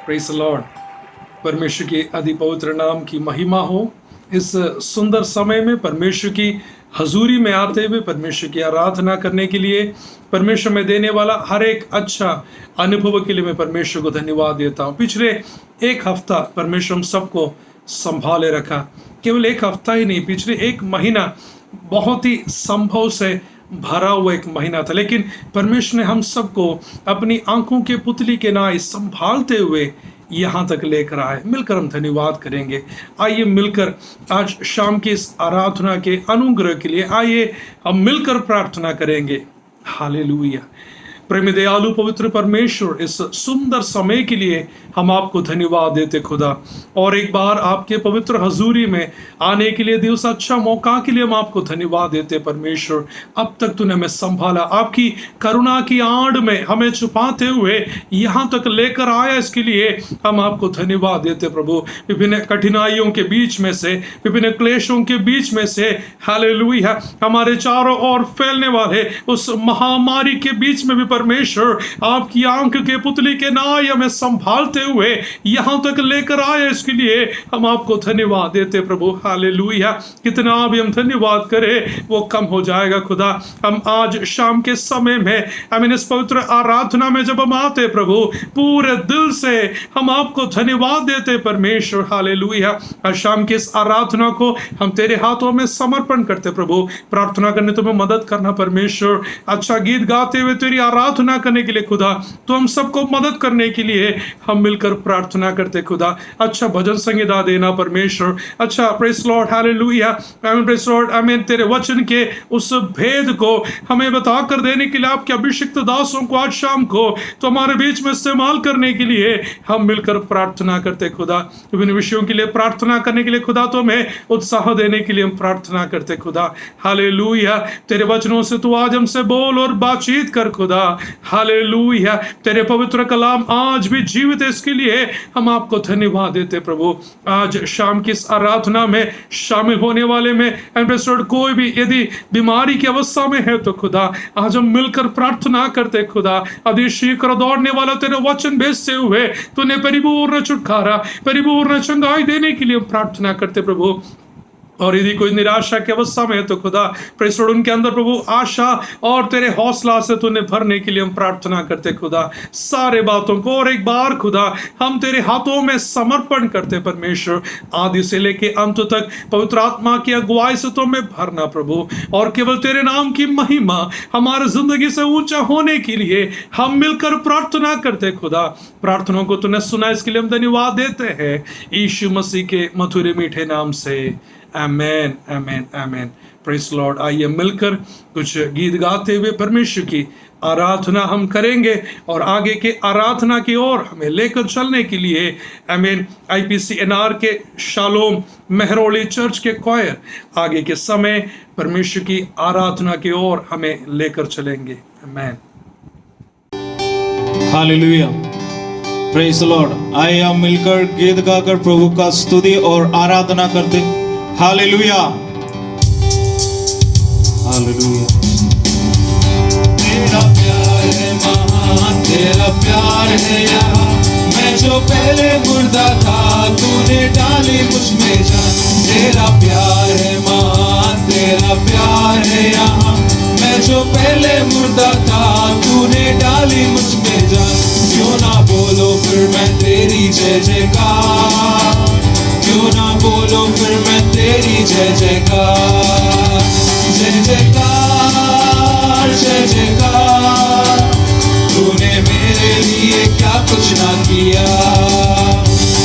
Praise the Lord. परमेश्वर के अति पवित्र नाम की महिमा हो। इस सुंदर समय में परमेश्वर की हजूरी में आते हुए परमेश्वर की आराधना करने के लिए, परमेश्वर में देने वाला हर एक अच्छा अनुभव के लिए मैं परमेश्वर को धन्यवाद देता हूँ। पिछले एक हफ्ता परमेश्वर हम सबको संभाले रखा। केवल एक हफ्ता ही नहीं, पिछले एक महीना बहुत ही संभव से भरा हुआ एक महीना था, लेकिन परमेश्वर ने हम सबको अपनी आंखों के पुतली के नाई संभालते हुए यहाँ तक लेकर आए। मिलकर हम धन्यवाद करेंगे। आइए मिलकर आज शाम की इस आराधना के अनुग्रह के लिए आइए हम मिलकर प्रार्थना करेंगे। हालेलुया। प्रेमी दयालु पवित्र परमेश्वर, इस सुंदर समय के लिए हम आपको धन्यवाद देते खुदा, और एक बार आपके पवित्र हजूरी में आने के लिए दिवस अच्छा मौका के लिए हम आपको धन्यवाद देते परमेश्वर। अब तक तूने हमें संभाला, आपकी करुणा की आड़ में हमें छुपाते हुए यहाँ तक लेकर आया, इसके लिए हम आपको धन्यवाद देते प्रभु। विभिन्न कठिनाइयों के बीच में से, विभिन्न क्लेशों के बीच में से, हालेलुया, हमारे चारों ओर फैलने वाले उस महामारी के बीच में भी परमेश्वर आपकी आंख के पुतली के नाई हमें संभालते हुए यहां तक लेकर आए, इसके लिए हम आपको धन्यवाद देते प्रभु। हालेलुया। कितना भी हम धन्यवाद करें वो कम हो जाएगा खुदा। हम आज शाम के समय में आमीन इस पवित्र आराधना में जब हम आते प्रभु, पूरे दिल से हम आपको धन्यवाद देते परमेश्वर। हालेलुया। आज शाम की इस आराधना को हम तेरे हाथों में समर्पण करते प्रभु। प्रार्थना करने तुम्हें मदद करना परमेश्वर। अच्छा गीत गाते हुए तेरी आराधना करने के लिए खुदा, तो हम सबको मदद करने के लिए हम मिलकर प्रार्थना करते खुदा। अच्छा भजन संगीता देना परमेश्वर। अच्छा प्रेज़ लॉर्ड, हालेलुया, आमीन, प्रेज़ लॉर्ड, आमीन, तेरे वचन के उस भेद को हमें बता कर देने के लिए आपके अभिषिक्त दासों को आज शाम को तो हमारे बीच में इस्तेमाल करने के लिए हम मिलकर प्रार्थना करते खुदा। विभिन्न विषयों के लिए प्रार्थना करने के लिए खुदा, तो हमें उत्साह देने के लिए हम प्रार्थना करते खुदा। हालेलुया। तेरे वचनों से तू आज हमसे बोल और बातचीत कर खुदा। हालेलुया। तेरे पवित्र कलाम आज भी जीवित है, इसके लिए हम आपको धन्यवाद देते प्रभु। आज शाम की इस आराधना में शामिल होने वाले में कोई भी यदि बीमारी की अवस्था में है तो खुदा, आज हम मिलकर प्रार्थना करते खुदा। अति शीघ्र दौड़ने वाला तेरे वचन भेजते हुए तूने परिपूर्ण छुटकारा, परिपूर्ण चंगाई देने के लिए प्रार्थना करते प्रभु। और यदि कोई निराशा की अवस्था में है तो खुदा प्रेज़ लॉर्ड, उनके अंदर प्रभु आशा और तेरे हौसला से तूने भरने के लिए हम प्रार्थना करते खुदा। सारे बातों को और एक बार खुदा हम तेरे हाथों में समर्पण करते परमेश्वर। आदि से लेके अंत तक पवित्र आत्मा की अगुवाई से तो हमें भरना प्रभु, और केवल तेरे नाम की महिमा हमारे जिंदगी से ऊंचा होने के लिए हम मिलकर प्रार्थना करते खुदा। प्रार्थनाओं को तूने सुना, इसके लिए हम धन्यवाद देते हैं यीशु मसीह के मधुर मीठे नाम से। आमेन, आमेन, आमेन। Praise Lord. आइए मिलकर कुछ गीत गाते हुए परमेश्वर की आराधना हम करेंगे, और आगे के आराधना की ओर हमें लेकर चलने के लिए आमीन IPCNR के शालोम मेहरोली चर्च के क्वायर आगे के समय परमेश्वर की आराधना की ओर हमें लेकर चलेंगे। Amen. Hallelujah, praise the Lord. आइए हम मिलकर गीत गाकर प्रभु का स्तुति और आराधना करते। Hallelujah, hallelujah. तेरा प्यार है महान, तेरा प्यार है यहाँ। मैं जो पहले मुर्दा था तूने डाली मुझ में जान। तेरा प्यार है महान, तेरा प्यार है यहाँ। मैं जो पहले मुर्दा था तूने डाली मुझ में जान। क्यों ना बोलो फिर मैं तेरी जय जयकार, क्यों ना बोलो फिर मैं तेरी जय जयकार। जय जयकार, जय जयकार, तूने मेरे लिए क्या कुछ ना किया।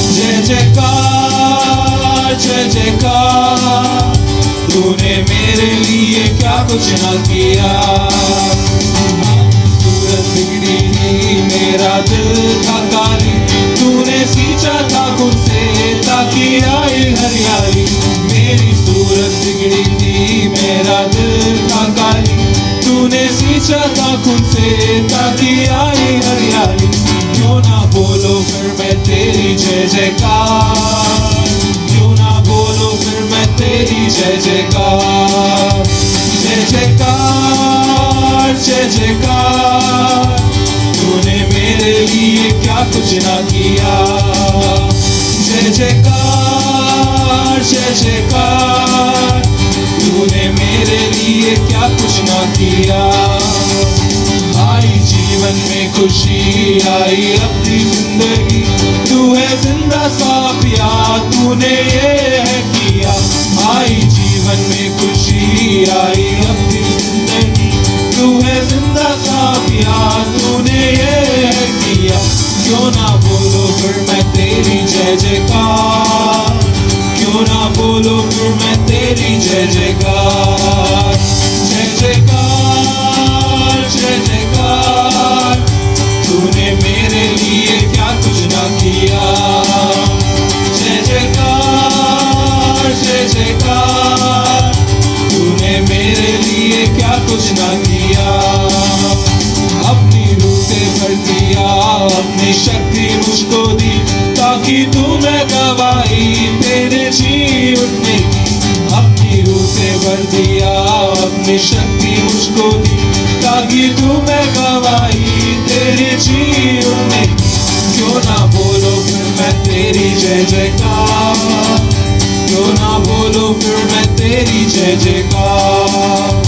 जय जयकार, जय जयकार, तूने मेरे लिए क्या कुछ ना किया। सूरत बिगड़ी थी, मेरा दिल था काली, तूने सींचा था खुद से ताकि आए हरियाली। मेरी सूरत बिगड़ी थी, मेरा दिल था काली, तूने सींचा था खुद से ताकि आए हरियाली। क्यों ना बोलो फिर मैं तेरी जय जयकार, क्यों ना बोलो फिर मैं तेरी जय जयकार। जय जयकार, जय जयकार, तूने मेरे लिए क्या कुछ ना किया। जय जयकार जय जयकार, तूने मेरे लिए क्या कुछ ना किया। आई जीवन में खुशी, आई अपनी जिंदगी, तू है जिंदा साफिया, तूने ये है किया। आई जीवन में खुशी, आई अपनी जिंदगी, तू है जिंदा साफिया, तूने ये है किया। क्यों ना बोलो फिर मैं तेरी जय जयकार, क्यों ना बोलो फिर मैं तेरी जय जयकार। जय जयकार जय जयकार, तूने मेरे लिए क्या कुछ ना किया। जय जयकार जय जयकार, तूने मेरे लिए क्या कुछ ना किया। अपनी रूह से भर दिया, अपनी शक्ति मुझको दी, ताकि तू मैं गवाही तेरे जी उठने की। अपनी रूह से भर दिया, अपनी शक्ति मुझको दी, ताकि तू मैं गवाही तेरे जी उठने की। क्यों ना बोलो फिर मैं तेरी जय जयकार, क्यों ना बोलो फिर मैं तेरी जय जयकार।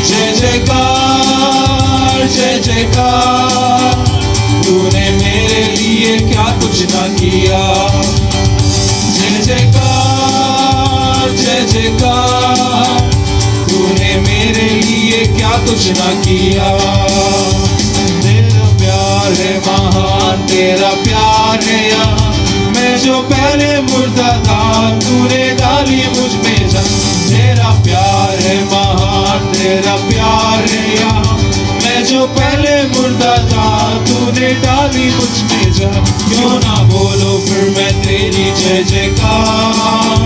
जय जयकार जय जयकार, तूने मेरे लिए क्या कुछ ना किया। जय जयकार जय जयकार, तूने मेरे लिए क्या कुछ ना किया। तेरा प्यार है महान, तेरा प्यार है यहाँ, मैं जो पहले मुर्दा था तूने डाली मुझ में जान। तेरा प्यार है महान, तेरा प्यार है यहाँ, मैं जो पहले मुर्दा था तूने डाली मुझ में जान। क्यों ना बोलो फिर मैं तेरी जय जयकार,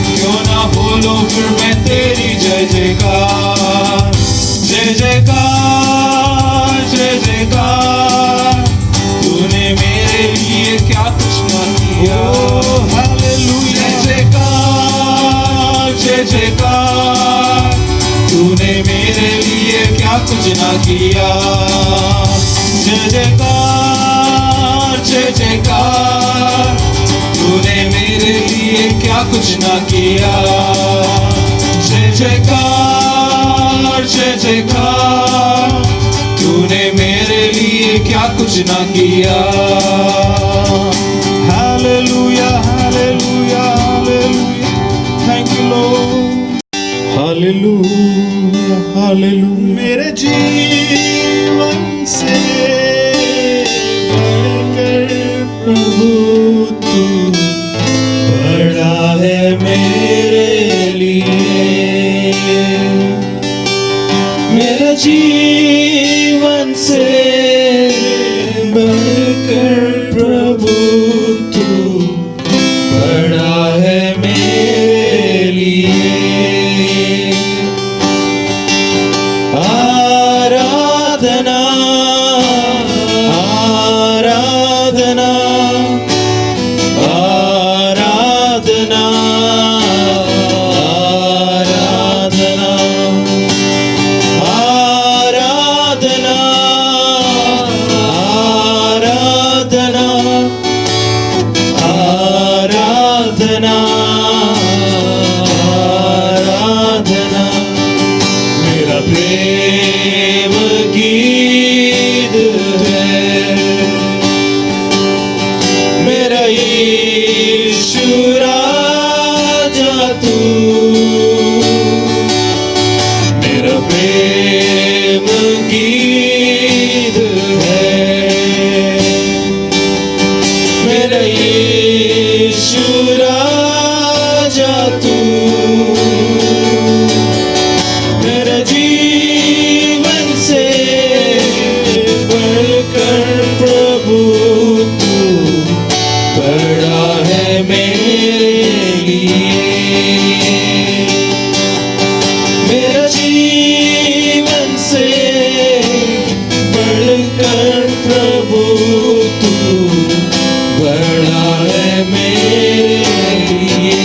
क्यों ना बोलो फिर मैं तेरी जय जयकार। जय जयकार जय जयकार, तूने मेरे लिए क्या कुछ ना किया। हालेलुया। जय जयकार जय जयकार, तूने मेरे लिए क्या कुछ ना किया। जय जयकार जय जयकार, तूने मेरे लिए क्या कुछ ना किया। जय जयकार जय जयकार, तूने मेरे लिए क्या कुछ ना किया। Hallelujah hallelujah hallelujah, thank you Lord. Hallelujah hallelujah. मेरे जीवन से बढ़कर प्रभु तू बड़ा है मेरे लिए। मेरे जीवन से बढ़कर प्रभु तू बड़ा है मेरे लिए। आराधना आराधना आराधना आराधना आराधना आराधना आराधना, मेरा प्रेम गीत है, मेरा यीशु राजा तू, मेरा प्रेम गीत है, मेरा यीशु राजा तू, मेरे जीवन से बढ़कर प्रभु तू बड़ा है मेरे लिए। मेरे जीवन से बढ़कर प्रभु तू बड़ा है मेरे लिए।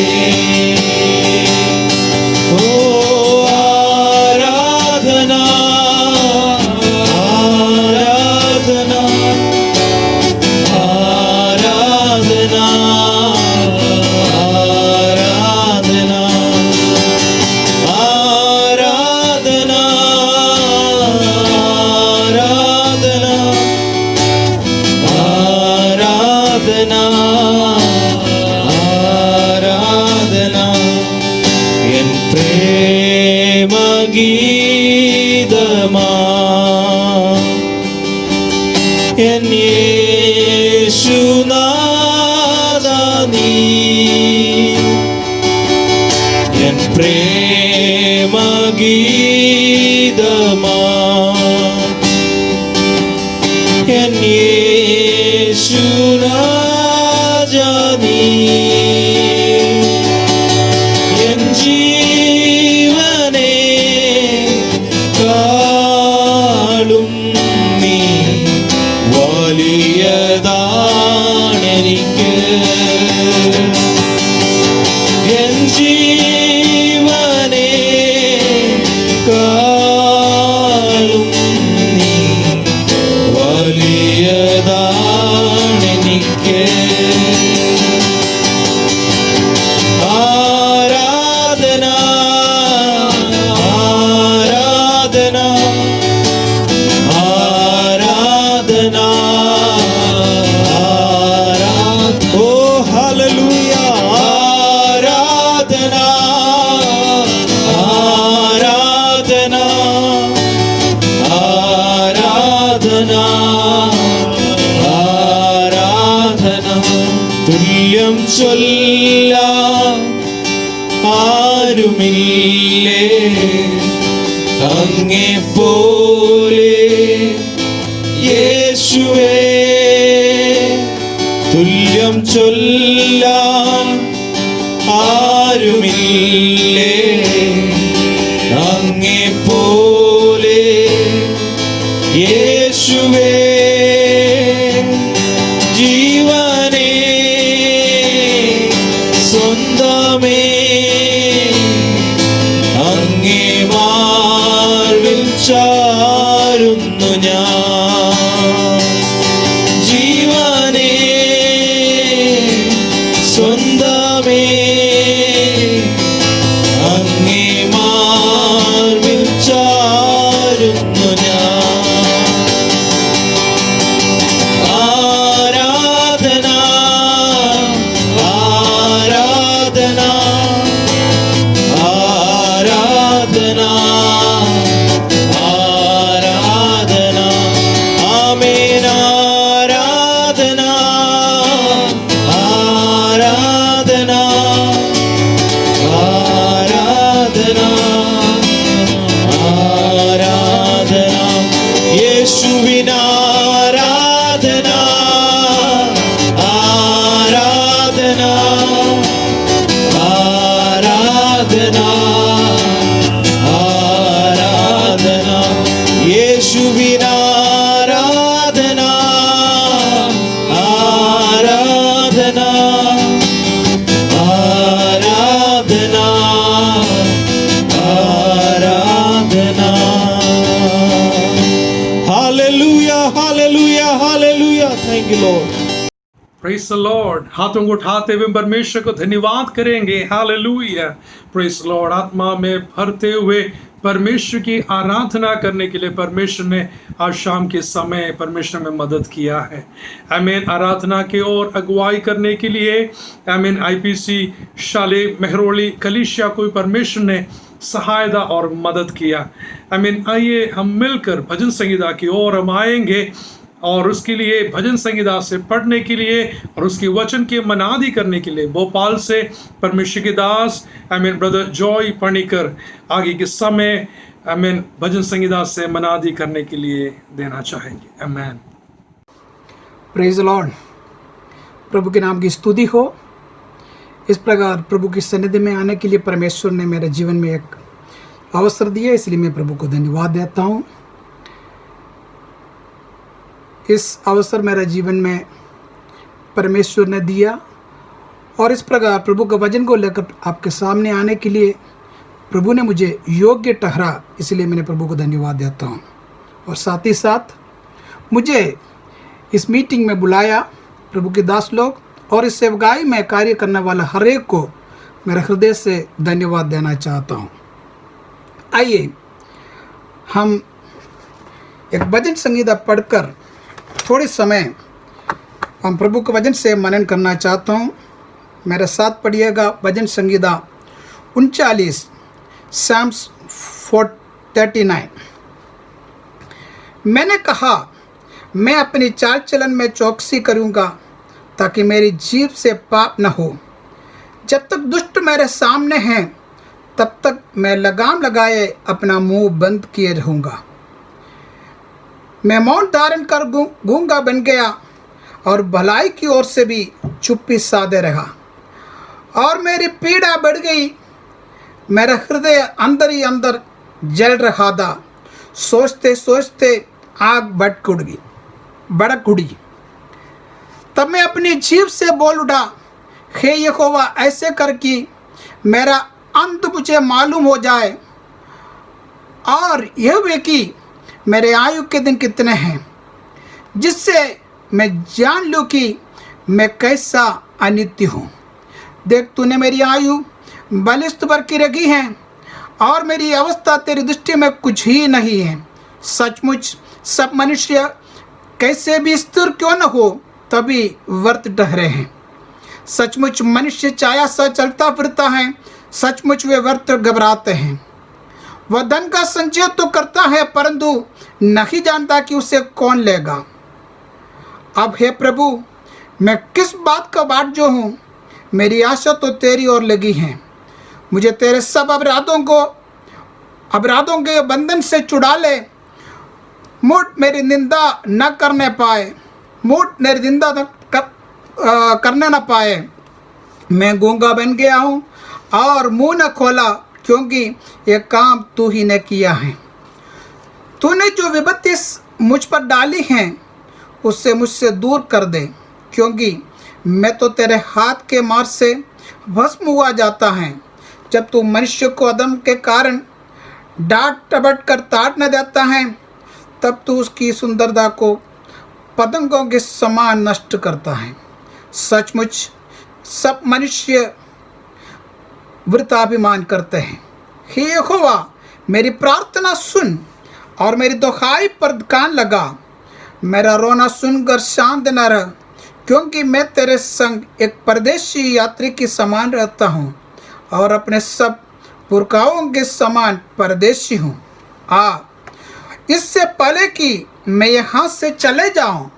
തുല്യം ചൊല്ലാൻ ആരുമില്ലേ അങ്ങേ പോലെ യേശുവേ. തുല്യം ചൊല്ലാൻ ആരുമില്ലേ അങ്ങേ പോലെ യേശുവേ. ജീവനേ സ്വന്തമേ അങ്ങേ മാർവിൽ ചാരുന്നു ഞാൻ. ജീവനേ സ്വന്തമേ അങ്ങേ മാർവിൽ ചാരുന്നു ഞാൻ. ആരാധന ആരാധന ആരാധന ആരാധന ആമേൻ. ആരാധന ആരാധന ആരാധന ആരാധന യേശുവിന് ആരാധന ആരാധന ആരാധന ആരാധന യേശുവിന് ആരാധന ആരാധന ആരാധന ആരാധന. Hallelujah, hallelujah, hallelujah. Thank you, Lord. Praise the Lord. हाथों को उठाते हुए परमेश्वर को धन्यवाद करेंगे. हालेलुया. Praise the Lord. आत्मा में भरते हुए परमेश्वर की आराधना करने के लिए परमेश्वर ने आज शाम के समय परमेश्वर में मदद किया है. आमीन. आराधना की ओर अगुवाई करने के लिए आमीन आईपीसी शाले मेहरोली कलीसिया को परमेश्वर ने सहायता और मदद किया. आमीन. आइए हम मिलकर भजन संगीता की ओर हम आएंगे और उसके लिए भजन संगीता से पढ़ने के लिए और उसके वचन की मनादी करने के लिए भोपाल से परमेश्वर के दास आमीन ब्रदर जॉय पणिकर आगे के समय आमीन भजन संगीता से मनादी करने के लिए देना चाहेंगे. आमीन. Praise Lord. प्रभु के नाम की स्तुति हो. इस प्रकार प्रभु की सन्निधि में आने के लिए परमेश्वर ने मेरे जीवन में एक अवसर दिया, इसलिए मैं प्रभु को धन्यवाद देता हूँ. इस अवसर मेरे जीवन में परमेश्वर ने दिया और इस प्रकार प्रभु का वचन को लेकर आपके सामने आने के लिए प्रभु ने मुझे योग्य ठहरा, इसलिए मैंने प्रभु को धन्यवाद देता हूँ. और साथ ही साथ मुझे इस मीटिंग में बुलाया प्रभु के दास लोग और इस सेवकाई में कार्य करने वाला हर एक को मेरे हृदय से धन्यवाद देना चाहता हूँ. आइए हम एक भजन संगीता पढ़कर थोड़े समय हम प्रभु के वचन से मनन करना चाहता हूँ. मेरे साथ पढ़िएगा भजन संगीता 39 Psalms 439. मैंने कहा मैं अपनी चाल चलन में चौकसी करूँगा ताकि मेरी जीभ से पाप न हो. जब तक दुष्ट मेरे सामने हैं तब तक मैं लगाम लगाए अपना मुंह बंद किए रहूँगा. मैं मौन धारण कर गूंगा बन गया और भलाई की ओर से भी चुप्पी साधे रहा और मेरी पीड़ा बढ़ गई. मेरा हृदय अंदर ही अंदर जल रहा था. सोचते सोचते आग भड़क उड़ी. तब मैं अपनी जीभ से बोल उठा, हे यहोवा ऐसे कर कि मेरा अंत मुझे मालूम हो जाए और यह भी कि मेरे आयु के दिन कितने हैं, जिससे मैं जान लूँ कि मैं कैसा अनित्य हूँ. देख तूने मेरी आयु बलिष्ठ पर की रखी है और मेरी अवस्था तेरी दृष्टि में कुछ ही नहीं है. सचमुच सब मनुष्य कैसे भी स्थिर क्यों न हो तभी व्यर्थ ठहरे हैं. सचमुच मनुष्य छाया सा चलता फिरता है, सचमुच वे व्यर्थ घबराते हैं. वह धन का संचय तो करता है परंतु नहीं जानता कि उसे कौन लेगा. अब हे प्रभु मैं किस बात का बाट जो हूँ, मेरी आशा तो तेरी ओर लगी है। मुझे तेरे सब अपराधों के बंधन से छुड़ा ले। मुठ मेरी निंदा न करने पाए, मुठ मेरी निंदा करने न पाए। मैं गूंगा बन गया हूँ और मुंह न खोला, क्योंकि ये काम तू ही ने किया है। तूने जो विपत्ति मुझ पर डाली हैं उससे मुझसे दूर कर दे, क्योंकि मैं तो तेरे हाथ के मार से भस्म हुआ जाता है। जब तू मनुष्य को अदम के कारण डांट टपट कर ताड़ न देता है, तब तू उसकी सुंदरता को पतंगों के समान नष्ट करता है। सचमुच सब मनुष्य वृताभिमान करते हैं। हे यहोवा, मेरी प्रार्थना सुन और मेरी दुहाई पर कान लगा। मेरा रोना सुनकर शांत न रह, क्योंकि मैं तेरे संग एक परदेशी यात्री के समान रहता हूँ और अपने सब पुरखाओं के समान परदेशी हूँ। इससे पहले कि मैं यहाँ से चले जाऊँ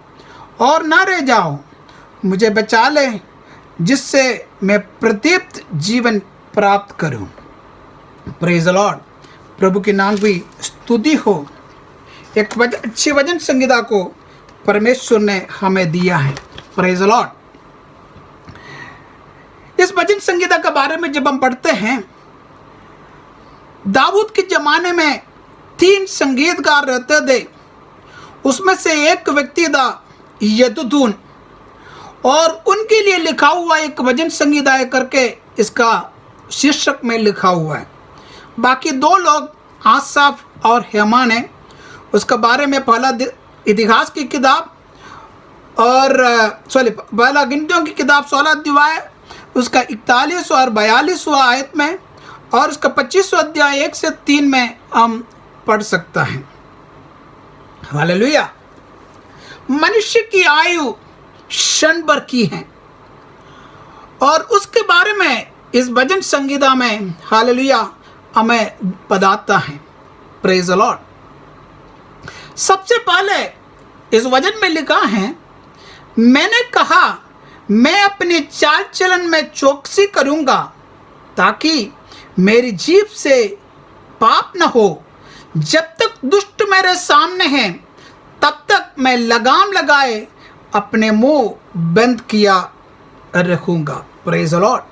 और ना रह जाऊँ, मुझे बचा ले, जिससे मैं प्रदीप्त जीवन प्राप्त करूँ। Praise the Lord. प्रभु के नाम की स्तुति हो। एक अच्छी वचन संहिता को परमेश्वर ने हमें दिया है। Praise the Lord. इस वचन संहिता के बारे में जब हम पढ़ते हैं, दाऊद के जमाने में 3 संगीतकार रहते थे। उसमें से एक व्यक्ति था यदुतून, और उनके लिए लिखा हुआ एक वचन संहिता करके इसका शीर्षक में लिखा हुआ है। बाकी 2 लोग आसाफ और हेमान हैं। उसके बारे में पहला इतिहास की किताब और पहला गिनतियों की किताब 16 अध्याय उसका 41 और 42वां आयत में, और उसका 25वां अध्याय 1 से 3 में हम पढ़ सकता है। हालेलुया। मनुष्य की आयु क्षण भर की है, और उसके बारे में इस भजन संगीता में हालेलुया हमें बताता है। Praise the Lord. सबसे पहले इस वचन में लिखा है, मैंने कहा मैं अपनी चाल चलन में चौकसी करूंगा, ताकि मेरी जीभ से पाप न हो। जब तक दुष्ट मेरे सामने हैं, तब तक मैं लगाम लगाए अपने मुंह बंद किया रखूंगा। Praise the Lord.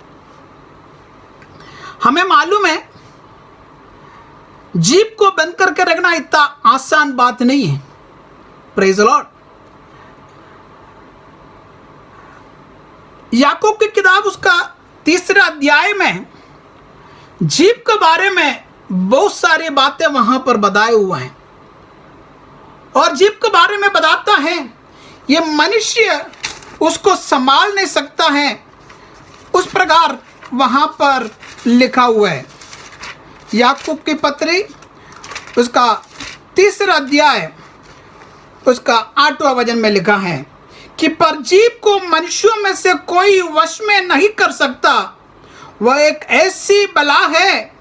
हमें मालूम है जीभ को बंद करके रखना इतना आसान बात नहीं है। Praise the Lord. याकूब की किताब उसका 3रा अध्याय में जीभ के बारे में बहुत सारी बातें वहां पर बताए हुए हैं, और जीभ के बारे में बताता है ये मनुष्य उसको संभाल नहीं सकता है, उस प्रकार वहां पर लिखा हुआ है। याकूब की पत्री उसका 3रा अध्याय उसका 8वां वचन में लिखा है कि पर जीभ को मनुष्यों में से कोई वश में नहीं कर सकता। वह एक ऐसी बला है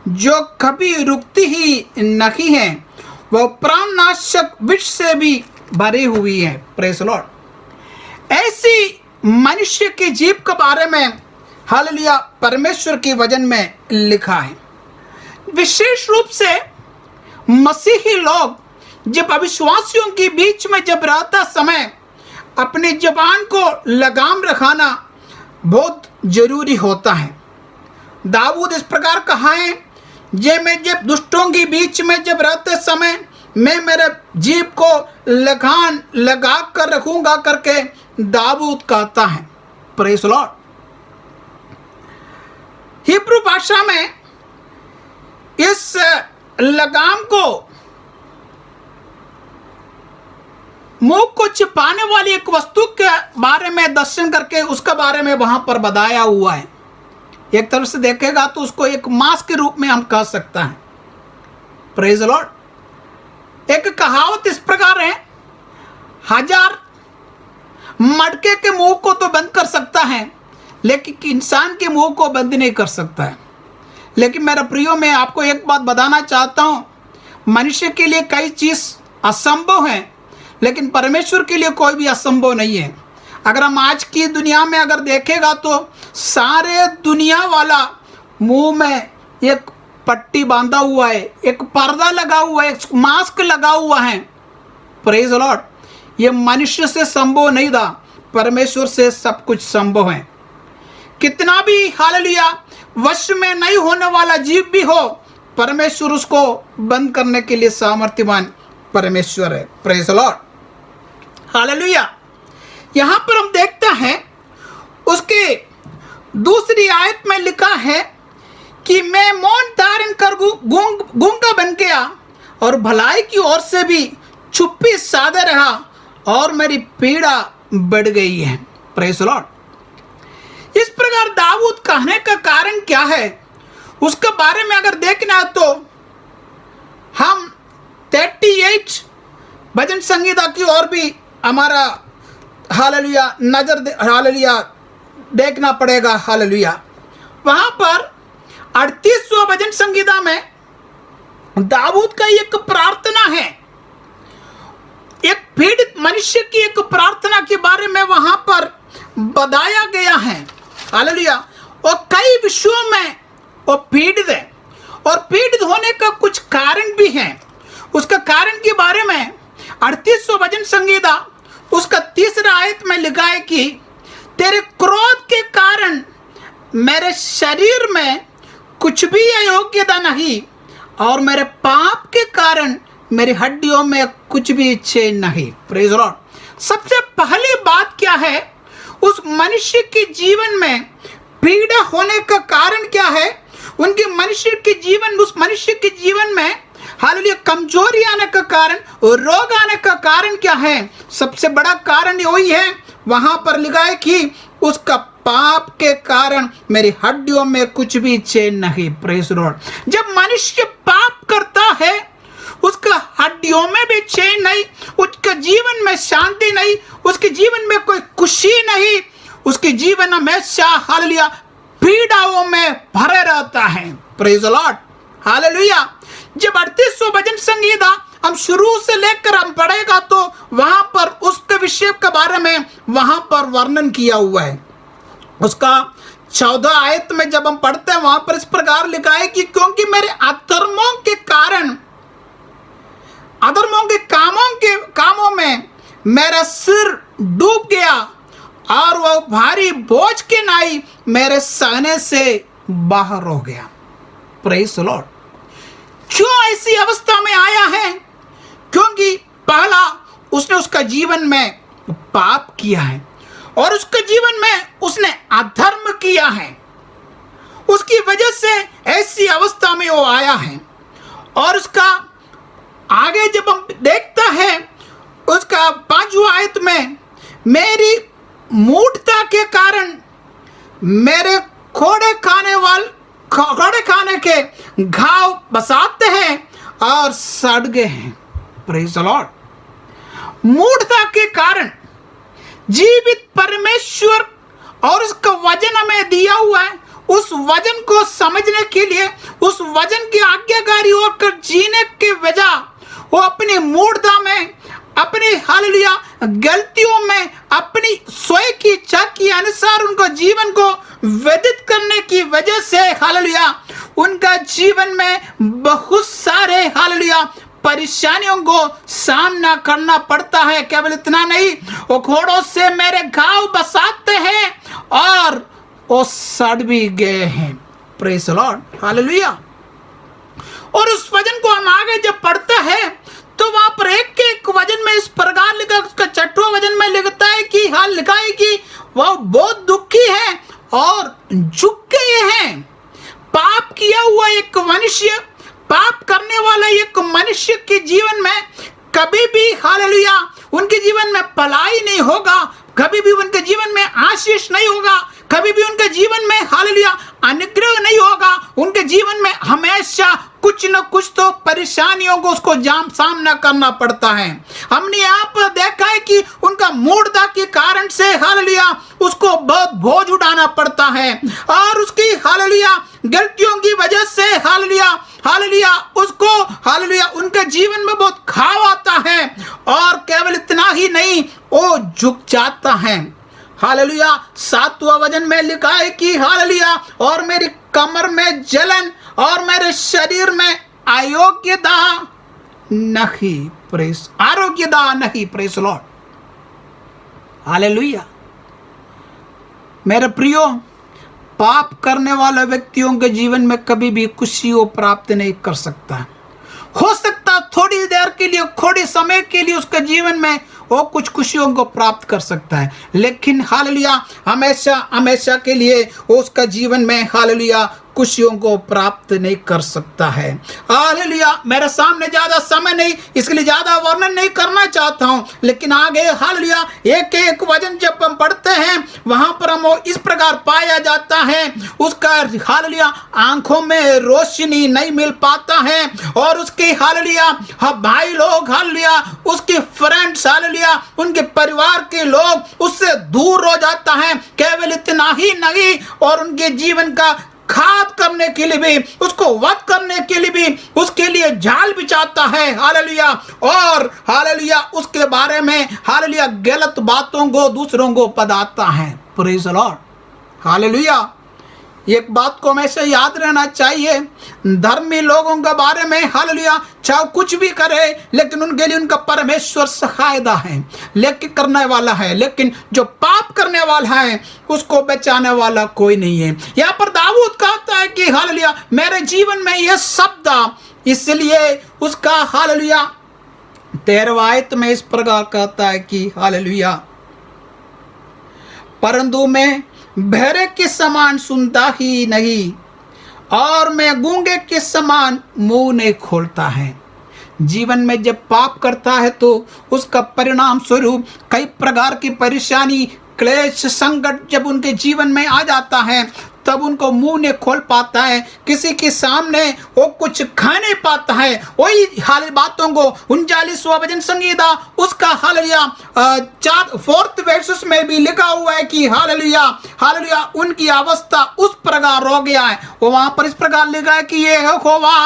जो कभी रुकती ही नहीं है, वह प्राणनाशक विष से भी भरी हुई है। Praise the Lord. ऐसी मनुष्य की जीभ के बारे में हालेलुया परमेश्वर के वचन में लिखा है। विशेष रूप से मसीही लोग जब अविश्वासियों के बीच में जब रहता समय अपनी जबान को लगाम रखाना बहुत जरूरी होता है। दाऊद इस प्रकार कहा है, मैं जब दुष्टों के बीच में जब रहते समय मैं मेरे जीभ को लगाम लगा कर रखूंगा करके दाऊद कहता है। Praise the Lord. हिब्रू भाषा में इस लगाम को मुंह को छिपाने वाली एक वस्तु के बारे में दर्शन करके उसके बारे में वहां पर बताया हुआ है। एक तरफ से देखेगा तो उसको एक मास्क के रूप में हम कह सकते हैं। Praise the Lord. एक कहावत इस प्रकार है, 1000 मटके के मुंह को तो बंद कर सकता है, लेकिन इंसान के मुंह को बंद नहीं कर सकता है। लेकिन मेरा प्रियो, मैं आपको एक बात बताना चाहता हूं, मनुष्य के लिए कई चीज असंभव है, लेकिन परमेश्वर के लिए कोई भी असंभव नहीं है। अगर हम आज की दुनिया में अगर देखेगा तो सारे दुनिया वाला मुंह में एक पट्टी बांधा हुआ है, एक पर्दा लगा हुआ है, एक मास्क लगा हुआ है। Praise the Lord. ये मनुष्य से संभव नहीं था, परमेश्वर से सब कुछ संभव है। कितना भी हालेलुया वश में नहीं होने वाला जीव भी हो, परमेश्वर उसको बंद करने के लिए सामर्थ्यवान परमेश्वर है। Praise the Lord. हालेलुया। यहाँ पर हम देखते हैं उसके दूसरी आयत में लिखा है कि मैं मौन धारण कर गूंगा बन गया और भलाई की ओर से भी चुप्पी साधे रहा और मेरी पीड़ा बढ़ गई है। Praise the Lord. इस प्रकार दाऊद कहने का कारण क्या है, उसके बारे में अगर देखना तो हम 38 भजन संगीता की ओर भी हमारा हालेलुया हालेलुया देखना पड़ेगा। हालेलुया। वहां पर 38वां भजन संगीता में दाऊद का एक प्रार्थना है, एक पीड़ित मनुष्य की एक प्रार्थना के बारे में वहां पर बताया गया है। हालेलुया। और कई विषयों में वो पीड़ित है और पीड़ित होने का कुछ कारण भी है। उसका कारण के बारे में 38वां भजन संगीता उसका 3रा आयत में लिखा है कि तेरे क्रोध के कारण मेरे शरीर में कुछ भी अयोग्यता नहीं और मेरे पाप के कारण मेरी हड्डियों में कुछ भी इच्छे नहीं। Praise the Lord. सबसे पहली बात क्या है, उस मनुष्य के जीवन में पीड़ा होने का कारण क्या है, उनके मनुष्य के जीवन, उस मनुष्य के जीवन में हालेलुया कमजोरी आने का कारण, रोग आने का कारण क्या है। सबसे बड़ा कारण यही है, वहां पर लिखा है कि उसका पाप के कारण मेरी हड्डियों में कुछ भी चैन नहीं। Praise the Lord. जब मनुष्य पाप करता है उसका हड्डियों में भी चैन नहीं, उसके जीवन में शांति नहीं, उसके जीवन में कोई खुशी नहीं, उसके जीवन हमेशा हालेलुया पीड़ाओं में भरे रहता है। Praise the Lord. हालेलुया। जब 38वां भजन संगीता हम शुरू से लेकर हम पढ़ेगा तो वहां पर उसके विषय के बारे में वहां पर वर्णन किया हुआ है। उसका 14 आयत में जब हम पढ़ते हैं वहां पर इस प्रकार लिखा है कि क्योंकि मेरे अधर्मों के कारण, अधर्मों के कामों में मेरा सिर डूब गया और वह भारी बोझ के नाई मेरे सहने से बाहर हो गया। Praise the Lord. क्यों ऐसी अवस्था में आया है? क्योंकि पहला उसने उसका जीवन में पाप किया है और उसके जीवन में उसने अधर्म किया है। उसकी वजह से ऐसी अवस्था में वो आया है। और उसका आगे जब हम देखता है उसका 5वां आयत में, मेरी मूढ़ता के कारण मेरे खोड़े खाने के घाव बसाते हैं और सड़ गए हैं। Praise the Lord. मूढ़ता के कारण जीवित परमेश्वर और उसका वचन हमें दिया हुआ है, उस वचन को समझने के लिए, उस वचन की आज्ञाकारी होकर जीने के वजह वो अपनी मूढ़ता में, अपनी हालेलुया गलतियों में, अपनी स्वयं की इच्छा के अनुसार उनका जीवन को व्यतीत करने की वजह से हालेलुया उनका जीवन में बहुत सारे हालेलुया परेशानियों को सामना करना पड़ता है। केवल इतना नहीं, वो घोड़ों से मेरे घाव बसाते हैं और वो सड़ भी गए हैं। Praise the Lord. हालेलुया। और उस वचन को हम आगे जब पढ़ते हैं तो वहां पर एक वचन में इस प्रकार लिखा, उसका 6वां वचन में लिखता है कि हाल लिखा है कि वह बहुत दुखी है और झुक गए हैं। पाप किया हुआ एक मनुष्य, पाप करने वाला एक मनुष्य के जीवन में कभी भी हालेलुया उनके जीवन में भलाई नहीं होगा, कभी भी उनके जीवन में आशीष नहीं होगा, कभी भी उनके जीवन में हालेलुया अनुग्रह नहीं होगा। उनके जीवन में हमेशा कुछ न कुछ तो परेशानियों को उसको सामना करना पड़ता है। हमने यहाँ पर देखा है कि उनका मूढ़ता के कारण से हालेलुया उसको बहुत बोझ उठाना पड़ता है और उसकी हालेलुया गलतियों की वजह से हालेलुया उसको हालेलुया उनके जीवन में बहुत घाव आता है। और केवल इतना ही नहीं, वो झुक जाता है। हालेलुया 7वां वचन में लिखा है कि हालेलुया और मेरी कमर में जलन और मेरे शरीर में अयोग्यता नहीं, प्रेस आरोग्यता नहीं। Press Lord, hallelujah. मेरे प्रियो, पाप करने वाले व्यक्तियों के जीवन में कभी भी खुशी को प्राप्त नहीं कर सकता। हो सकता थोड़ी देर के लिए, थोड़ी समय के लिए उसके जीवन में वो कुछ खुशियों को प्राप्त कर सकता है, लेकिन हालेलुया हमेशा हमेशा के लिए उसका जीवन में हालेलुया खुशियों को प्राप्त नहीं कर सकता है। हालेलुया, मेरे सामने ज्यादा समय नहीं, इसलिए ज्यादा वर्णन नहीं करना चाहता हूं, लेकिन आगे हालेलुया एक एक वचन जब हम पढ़ते हैं वहां पर हम इस प्रकार पाया जाता है, उसका हालेलुया आंखों में रोशनी नहीं मिल पाता है और उसके हालेलुया भाई लोग हालेलुया, उसके फ्रेंड्स हालेलुया, उनके परिवार के लोग उससे दूर हो जाता है। केवल इतना ही नहीं, और उनके जीवन का घात करने के लिए भी, उसको वध करने के लिए भी उसके लिए जाल बिछाता है हालेलुया, और हालेलुया उसके बारे में हालेलुया गलत बातों को दूसरों को बताता है। Praise the Lord, hallelujah. एक बात को हमेशा याद रहना चाहिए, धर्मी लोगों के बारे में हालेलुया चाहे कुछ भी करे, लेकिन उनके लिए उनका परमेश्वर सहायता है, लेकिन करने वाला है, लेकिन जो पाप करने वाला है उसको बचाने वाला कोई नहीं है। यहाँ पर दाऊद कहता है कि हालेलुया मेरे जीवन में यह शब्द, इसलिए उसका हालेलुया 13वां आयत में इस प्रकार कहता है कि हालेलुया परंतु मैं बहरे के समान सुनता ही नहीं और मैं गूंगे के समान मुंह नहीं खोलता है। जीवन में जब पाप करता है तो उसका परिणाम स्वरूप कई प्रकार की परेशानी, क्लेश, संकट जब उनके जीवन में आ जाता है तब उनको मुंह नहीं खोल पाता है, किसी के सामने वो कुछ खा नहीं पाता है। वही हाल बातों को 39वां भजन संगीता उसका हालेलुया 4 वर्ष में भी लिखा हुआ है कि हालेलुया हालेलुया उनकी अवस्था उस प्रकार हो गया है। वो वहां पर इस प्रकार लिखा है कि ये होवा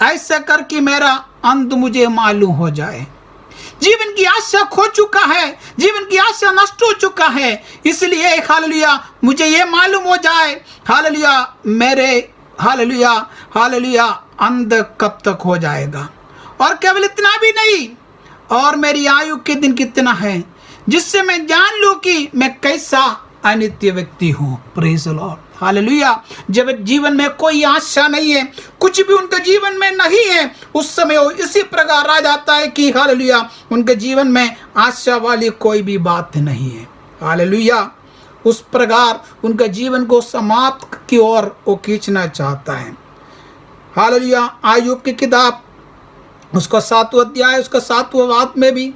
ऐसा कर कि मेरा अंत मुझे मालूम हो जाए। जीवन की आशा खो चुका है, जीवन की आशा नष्ट हो चुका है, इसलिए हालेलुया मुझे ये मालूम हो जाए हालेलुया मेरे हालेलुया हालेलुया अंत कब तक हो जाएगा। और केवल इतना भी नहीं, और मेरी आयु के दिन कितना है जिससे मैं जान लूं कि मैं कैसा अनित्य व्यक्ति हूँ। Praise the Lord, hallelujah. जब जीवन में कोई आशा नहीं है, कुछ भी उनके जीवन में नहीं है, उस समय वो इसी प्रकार आ जाता है कि हालेलुया उनके जीवन में आशा वाली कोई भी बात नहीं है। हालेलुया उस प्रकार उनके जीवन को समाप्त की ओर वो खींचना चाहता है। हालेलुया आयुब की किताब उसका 7वां अध्याय उसका 7वां वाद में भी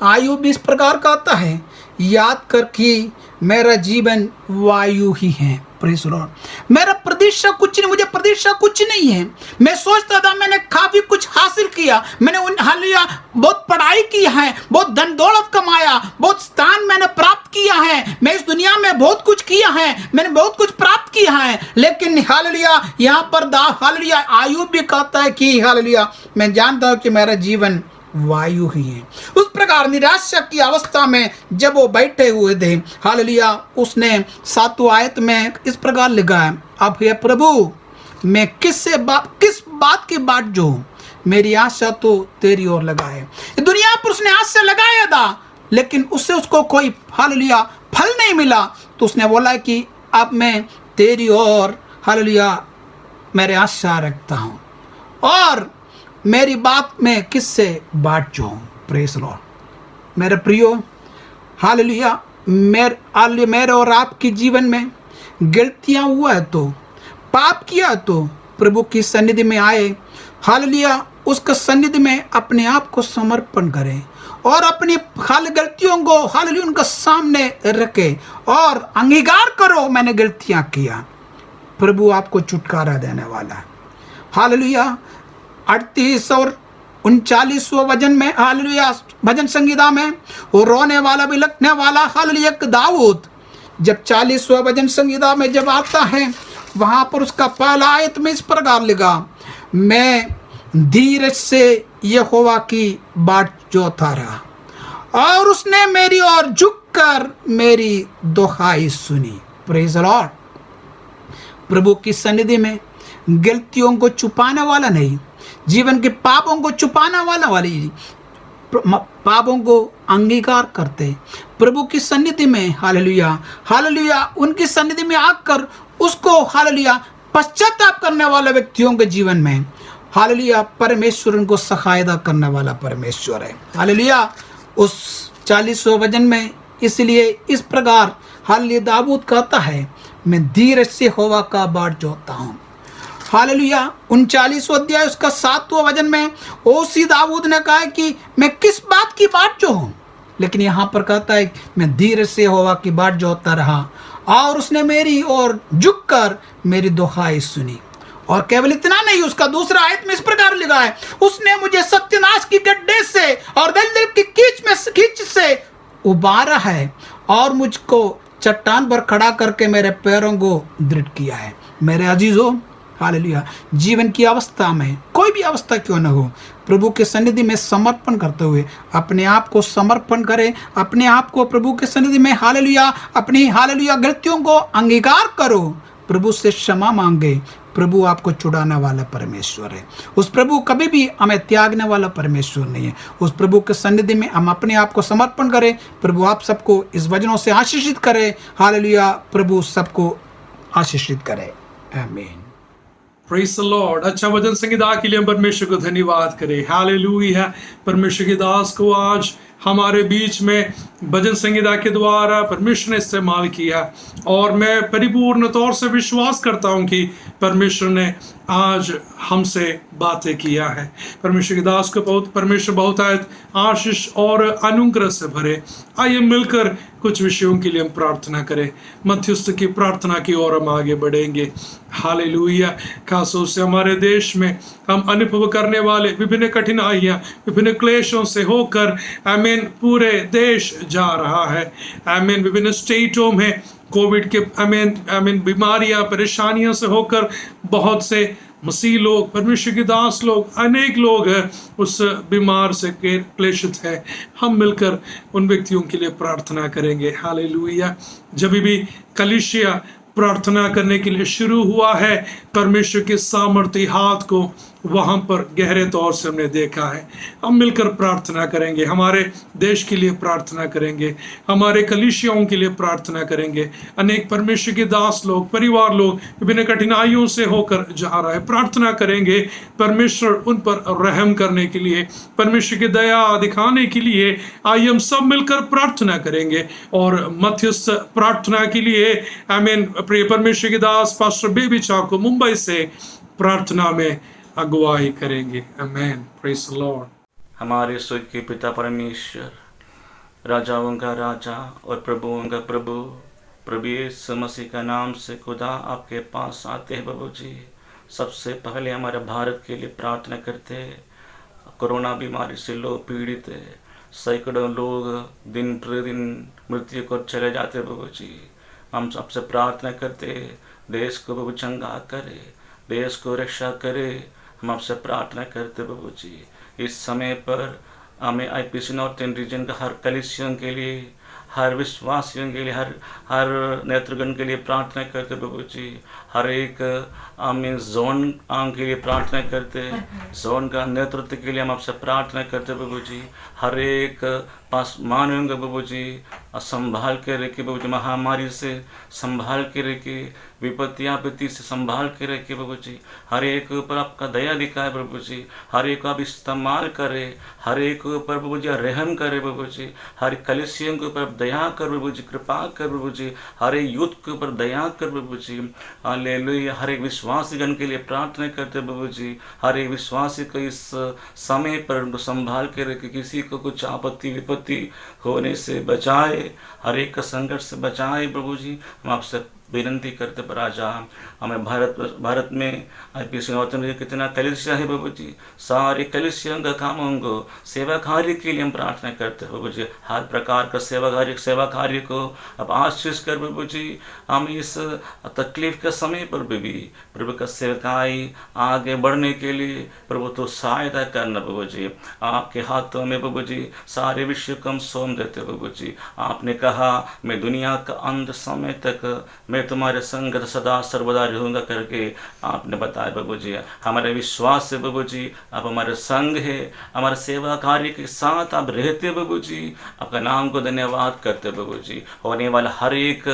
आयुब भी इस प्रकार कहता है, याद कर कि मेरा जीवन वायु ही है। प्रेज द लॉर्ड, मेरा प्रतीक्षा कुछ नहीं, मुझे प्रतीक्षा कुछ नहीं है। मैं सोचता था मैंने काफी कुछ हासिल किया, मैंने हालेलुया बहुत पढ़ाई की है, बहुत धन दौलत कमाया, बहुत स्थान मैंने प्राप्त किया है, मैं इस दुनिया में बहुत कुछ किया है, मैंने बहुत कुछ प्राप्त किया है, लेकिन हालेलुया यहाँ पर हालेलुया आयुब भी कहता है कि हालेलुया मैं जानता हूँ कि मेरा जीवन वायु ही है। उस प्रकार निराशा की अवस्था में जब वो बैठे हुए थे हालेलुया उसने 7वां आयत में इस प्रकार लिखा है, अब हे प्रभु मैं किस बात की बाट जो हूँ, मेरी आशा तो तेरी ओर लगाए। दुनिया पर उसने आशा लगाया था, लेकिन उससे उसको कोई हालेलुया फल नहीं मिला, तो उसने बोला कि अब मैं तेरी ओर हालेलुया मेरे आशा रखता हूँ और मेरी बात में किससे बाट जाऊं। प्रेज लॉर्ड, मेरे प्रियो हालेलुया मेरे और आपके जीवन में गलतियां हुआ है तो पाप किया तो प्रभु की सन्निधि में आए, हालेलुया उसके सन्निधि में अपने आप को समर्पण करें और अपनी गलतियों को हालेलुया उनके सामने रखे और अंगीकार करो मैंने गलतियां किया। प्रभु आपको छुटकारा देने वाला है। हालेलुया 38 और 39वां वचन में हालेलुया भजन संगीता में वो रोने वाला भी लगने वाला हालेलुया दाऊद जब 40वां भजन संगीता में जब आता है वहां पर उसका पहला आयत में इस प्रकार लिखा, मैं धीरज से यहोवा की बाट जोता रहा और उसने मेरी ओर झुक कर मेरी दुहाई सुनी। Praise the Lord. प्रभु की सन्निधि में गलतियों को छुपाने वाला नहीं, जीवन के पापों को छुपाने वाली पापों को अंगीकार करते प्रभु की सन्निधि में, हालेलुया हालेलुया, उनकी सन्निधि में आकर उसको हालेलुया पश्चाताप करने वाले व्यक्तियों के जीवन में हालेलुया परमेश्वर उनको सहायता करने वाला परमेश्वर है। हालेलुया। उस 40वें वचन में इसलिए इस प्रकार हालेलुया दाऊद कहता है, मैं धीरज से यहोवा का बाट जोहता हूँ। हालेलुया। 39वां अध्याय उसका 7वां वचन में ओसी दाऊद ने कहा कि मैं किस बात की बाट जो हूँ, लेकिन यहाँ पर कहता है मैं धीरज से यहोवा की बाट जोहता रहा और उसने मेरी ओर झुककर मेरी दुहाई सुनी। और केवल इतना नहीं, उसका दूसरा आयत में इस प्रकार लिखा है, उसने मुझे सत्यानाश की गड्ढे से और दलदल की कीच से उबारा है और मुझको चट्टान पर खड़ा करके मेरे पैरों को दृढ़ किया है। मेरे अजीजों, हालेलुया, जीवन की अवस्था में कोई भी अवस्था क्यों न हो, प्रभु के सन्निधि में समर्पण करते हुए अपने आप को समर्पण करें, अपने आप को प्रभु के सन्निधि में हालेलुया अपनी हालेलुया गलतियों को अंगीकार करो, प्रभु से क्षमा मांगे। प्रभु आपको छुड़ाने वाला परमेश्वर है। उस प्रभु कभी भी हमें त्यागने वाला परमेश्वर नहीं है। उस प्रभु के सन्निधि में हम अपने आप को समर्पण करें। प्रभु आप सबको इस वचनों से आशीषित करे। हालेलुया। प्रभु सबको आशीषित करे। आमीन। Praise the Lord. अच्छा वचन संगीता के लिए हम परमेश्वर को धन्यवाद करें। हालेलुया। परमेश्वर के दास को आज हमारे बीच में भजन संगीता के द्वारा परमेश्वर ने इस्तेमाल किया और मैं परिपूर्ण तौर से विश्वास करता हूं कि परमेश्वर ने आज हमसे बातें किया है। परमेश्वर के दास को परमेश्वर बहुत आशीष और अनुग्रह से भरे। आइए मिलकर कुछ विषयों के लिए हम प्रार्थना करें। मध्यस्थ की प्रार्थना की ओर हम आगे बढ़ेंगे। हालेलुया। खासतौर से हमारे देश में हम अनुभव करने वाले विभिन्न कठिनाइयां, विभिन्न क्लेशों से होकर आमीन पूरे देश जा रहा है। आमीन विभिन्न स्टेटों में कोविड के आमीन बीमारियां, परेशानियों से होकर बहुत से मसीह लोग, परमेश्वर के दास लोग, अनेक लोग उस बीमार से क्लेशित है। हम मिलकर उन व्यक्तियों के लिए प्रार्थना करेंगे। हालेलुया। जब भी कलीसिया प्रार्थना करने के लिए शुरू हुआ है, परमेश्वर के सामर्थ्य हाथ को वहां पर गहरे तौर से हमने देखा है। हम मिलकर प्रार्थना करेंगे, हमारे देश के लिए प्रार्थना करेंगे, हमारे कलीसियाओं के लिए प्रार्थना करेंगे। अनेक परमेश्वर के दास लोग, परिवार लोग विभिन्न कठिनाइयों से होकर जा रहा है। प्रार्थना करेंगे परमेश्वर उन पर रहम करने के लिए, परमेश्वर की दया दिखाने के लिए। आइए हम सब मिलकर प्रार्थना करेंगे और मध्यस्थ प्रार्थना के लिए आमीन प्रिय परमेश्वर के दास पास्टर बेबी चाको मुंबई से प्रार्थना में अगुवाई करेंगे। आमेन। Praise the Lord. हमारे स्वर्ग के पिता परमेश्वर, राजाओं का राजा और प्रभुओं का प्रभु, प्रभु यीशु मसीह का नाम से खुदा आपके पास आते हैं। प्रभु जी, सबसे पहले हमारे भारत के लिए प्रार्थना करते हैं। कोरोना बीमारी से लोग पीड़ित है, सैकड़ों लोग दिन प्रतिदिन मृत्यु को चले जाते। प्रभु जी, हम सबसे प्रार्थना करते हैं, देश को प्रभु चंगा करे, देश को रक्षा करे। हम आपसे प्रार्थना करते प्रभु जी, इस समय पर हमें IPC नॉर्थ इंडियन रीजन का हर कलीसियों के लिए, हर विश्वासियों के लिए, हर नेत्रगण के लिए प्रार्थना करते प्रभु जी। हर एक आमीन जोन के लिए प्रार्थना करते, जोन का नेतृत्व के लिए हम आपसे प्रार्थना करते प्रभु जी। हर एक पास मानव का प्रभु जी संभाल के रखे प्रभु जी, महामारी से संभाल के रखे, विपत्ति आपत्ति से संभाल के रखे प्रभु जी। हर एक ऊपर आपका दया दिखाए प्रभु जी, हर एक आप इस्तेमाल करे, हर एक ऊपर प्रभु जी रहम करे प्रभु जी। हर कलीसियों के ऊपर दया कर प्रभु जी, कृपा कर प्रभु जी। हर एक यूथ के ऊपर दया कर प्रभु जी। हालेलुया। हर एक विश्वासी जन के लिए प्रार्थना करते प्रभु जी। हर एक विश्वासी को इस समय पर उनको संभाल के रखे, किसी को कुछ आपत्ति विपत्ति होने से बचाए, हर एक का संकट से बचाए प्रभु जी। हम आपसे विनंती करते पर राजा, हमें भारत में IPC नॉर्थन कितना कलिसिया है प्रभु जी, सारे कलिसियों का कामों को सेवा कार्य के लिए हम प्रार्थना करते हैं प्रभु जी। हर प्रकार का सेवा कार्य को अब आशीष कर प्रभु जी। हम इस तकलीफ के समय पर भी प्रभु का सेवकाई आगे बढ़ने के लिए प्रभु तो सहायता करना प्रभु जी। आपके हाथों में प्रभु जी सारे विश्व को हम सौंप देते प्रभु जी। आपने कहा मैं दुनिया का अंत समय तक मैं तुम्हारे संगत सदा सर्वदा रहूँगा करके आपने बताया प्रभु जी। हमारे विश्वास से प्रभु जी आप हमारे संग है, हमारे सेवा कार्य के साथ आप रहते प्रभु जी। आपका नाम को धन्यवाद करते प्रभु जी। होने वाला हर एक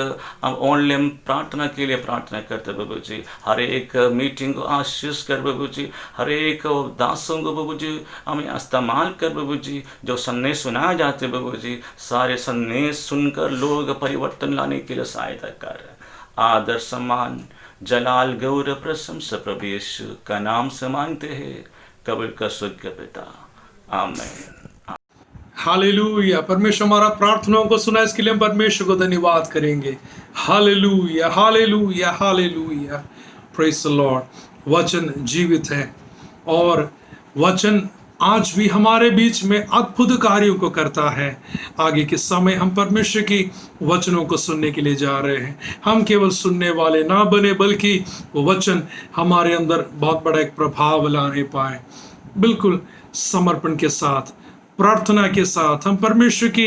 हम ऑनलाइन प्रार्थना के लिए प्रार्थना करते प्रभु जी। हर एक मीटिंग को आशीष कर प्रभु जी। हर एक दासों को प्रभु जी हमें इस्तेमाल कर प्रभु जी। जो संदेश सुनाए जाते प्रभु जी, सारे संदेश सुनकर लोग परिवर्तन लाने के लिए सहायता कर। आदर सम्मान जलाल गौरव प्रशंसा प्रभु यीशु का नाम से मांगते हैं, कबूल का स्वर्गीय पिता, आमीन। हालेलुया। परमेश्वर हमारा प्रार्थनाओं को सुना, इसके लिए हम परमेश्वर को धन्यवाद करेंगे। Hallelujah, hallelujah, hallelujah. Praise the Lord. वचन जीवित है और वचन आज भी हमारे बीच में अद्भुत कार्यों को करता है। आगे के समय हम परमेश्वर की वचनों को सुनने के लिए जा रहे हैं। हम केवल सुनने वाले ना बने, बल्कि वो वचन हमारे अंदर बहुत बड़ा एक प्रभाव लाने पाए। बिल्कुल समर्पण के साथ, प्रार्थना के साथ हम परमेश्वर की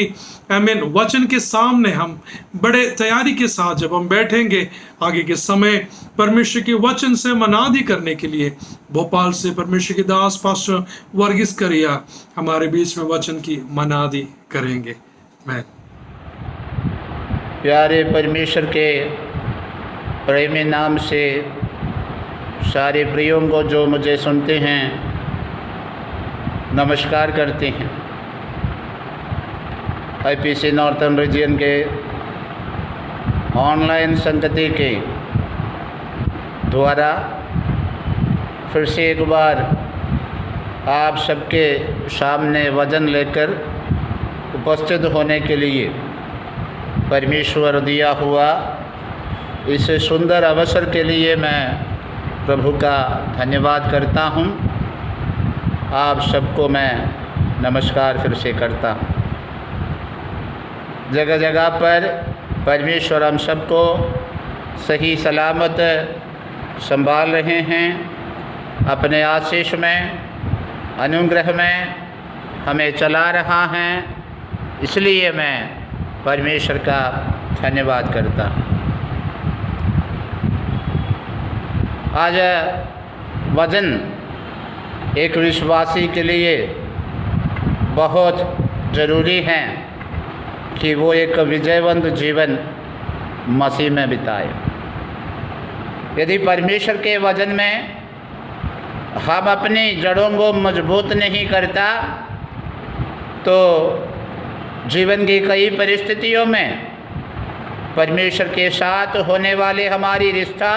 वचन के सामने हम बड़े तैयारी के साथ जब हम बैठेंगे, आगे के समय परमेश्वर के वचन से मनादी करने के लिए भोपाल से परमेश्वर के दास पास्टर वर्गीस करिया हमारे बीच में वचन की मनादी करेंगे। मैं प्यारे परमेश्वर के प्रेमी नाम से सारे प्रियों को जो मुझे सुनते हैं नमस्कार करते हैं। IPC नॉर्थन रीजन के ऑनलाइन संगति के द्वारा फिर से एक बार आप सबके सामने वचन लेकर उपस्थित होने के लिए परमेश्वर दिया हुआ इस सुंदर अवसर के लिए मैं प्रभु का धन्यवाद करता हूँ। आप सबको मैं नमस्कार फिर से करता हूँ। जगह जगह पर परमेश्वर हम सबको सही सलामत संभाल रहे हैं, अपने आशीष में, अनुग्रह में हमें चला रहा है। इसलिए मैं परमेश्वर का धन्यवाद करता हूँ। आज वचन एक विश्वासी के लिए बहुत ज़रूरी है कि वो एक विजयवंत जीवन मसीह में बिताए। यदि परमेश्वर के वचन में हम अपनी जड़ों को मजबूत नहीं करता तो जीवन की कई परिस्थितियों में परमेश्वर के साथ होने वाले हमारी रिश्ता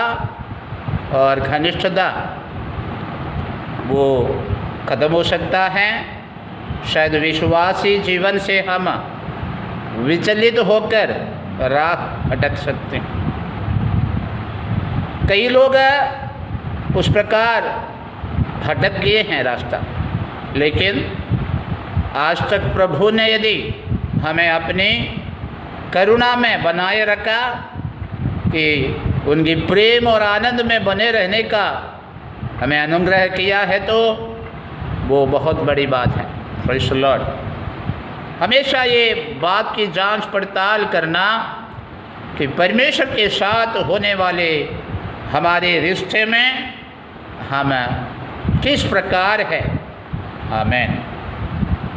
और घनिष्ठता वो ख़त्म हो सकता है। शायद विश्वासी जीवन से हम विचलित होकर राह भटक सकते हैं। कई लोग उस प्रकार भटक गए हैं रास्ता, लेकिन आज तक प्रभु ने यदि हमें अपनी करुणा में बनाए रखा कि उनकी प्रेम और आनंद में बने रहने का हमें अनुग्रह किया है, तो वो बहुत बड़ी बात है। Praise the Lord. हमेशा ये बात की जांच पड़ताल करना कि परमेश्वर के साथ होने वाले हमारे रिश्ते में हम किस प्रकार है। आमीन।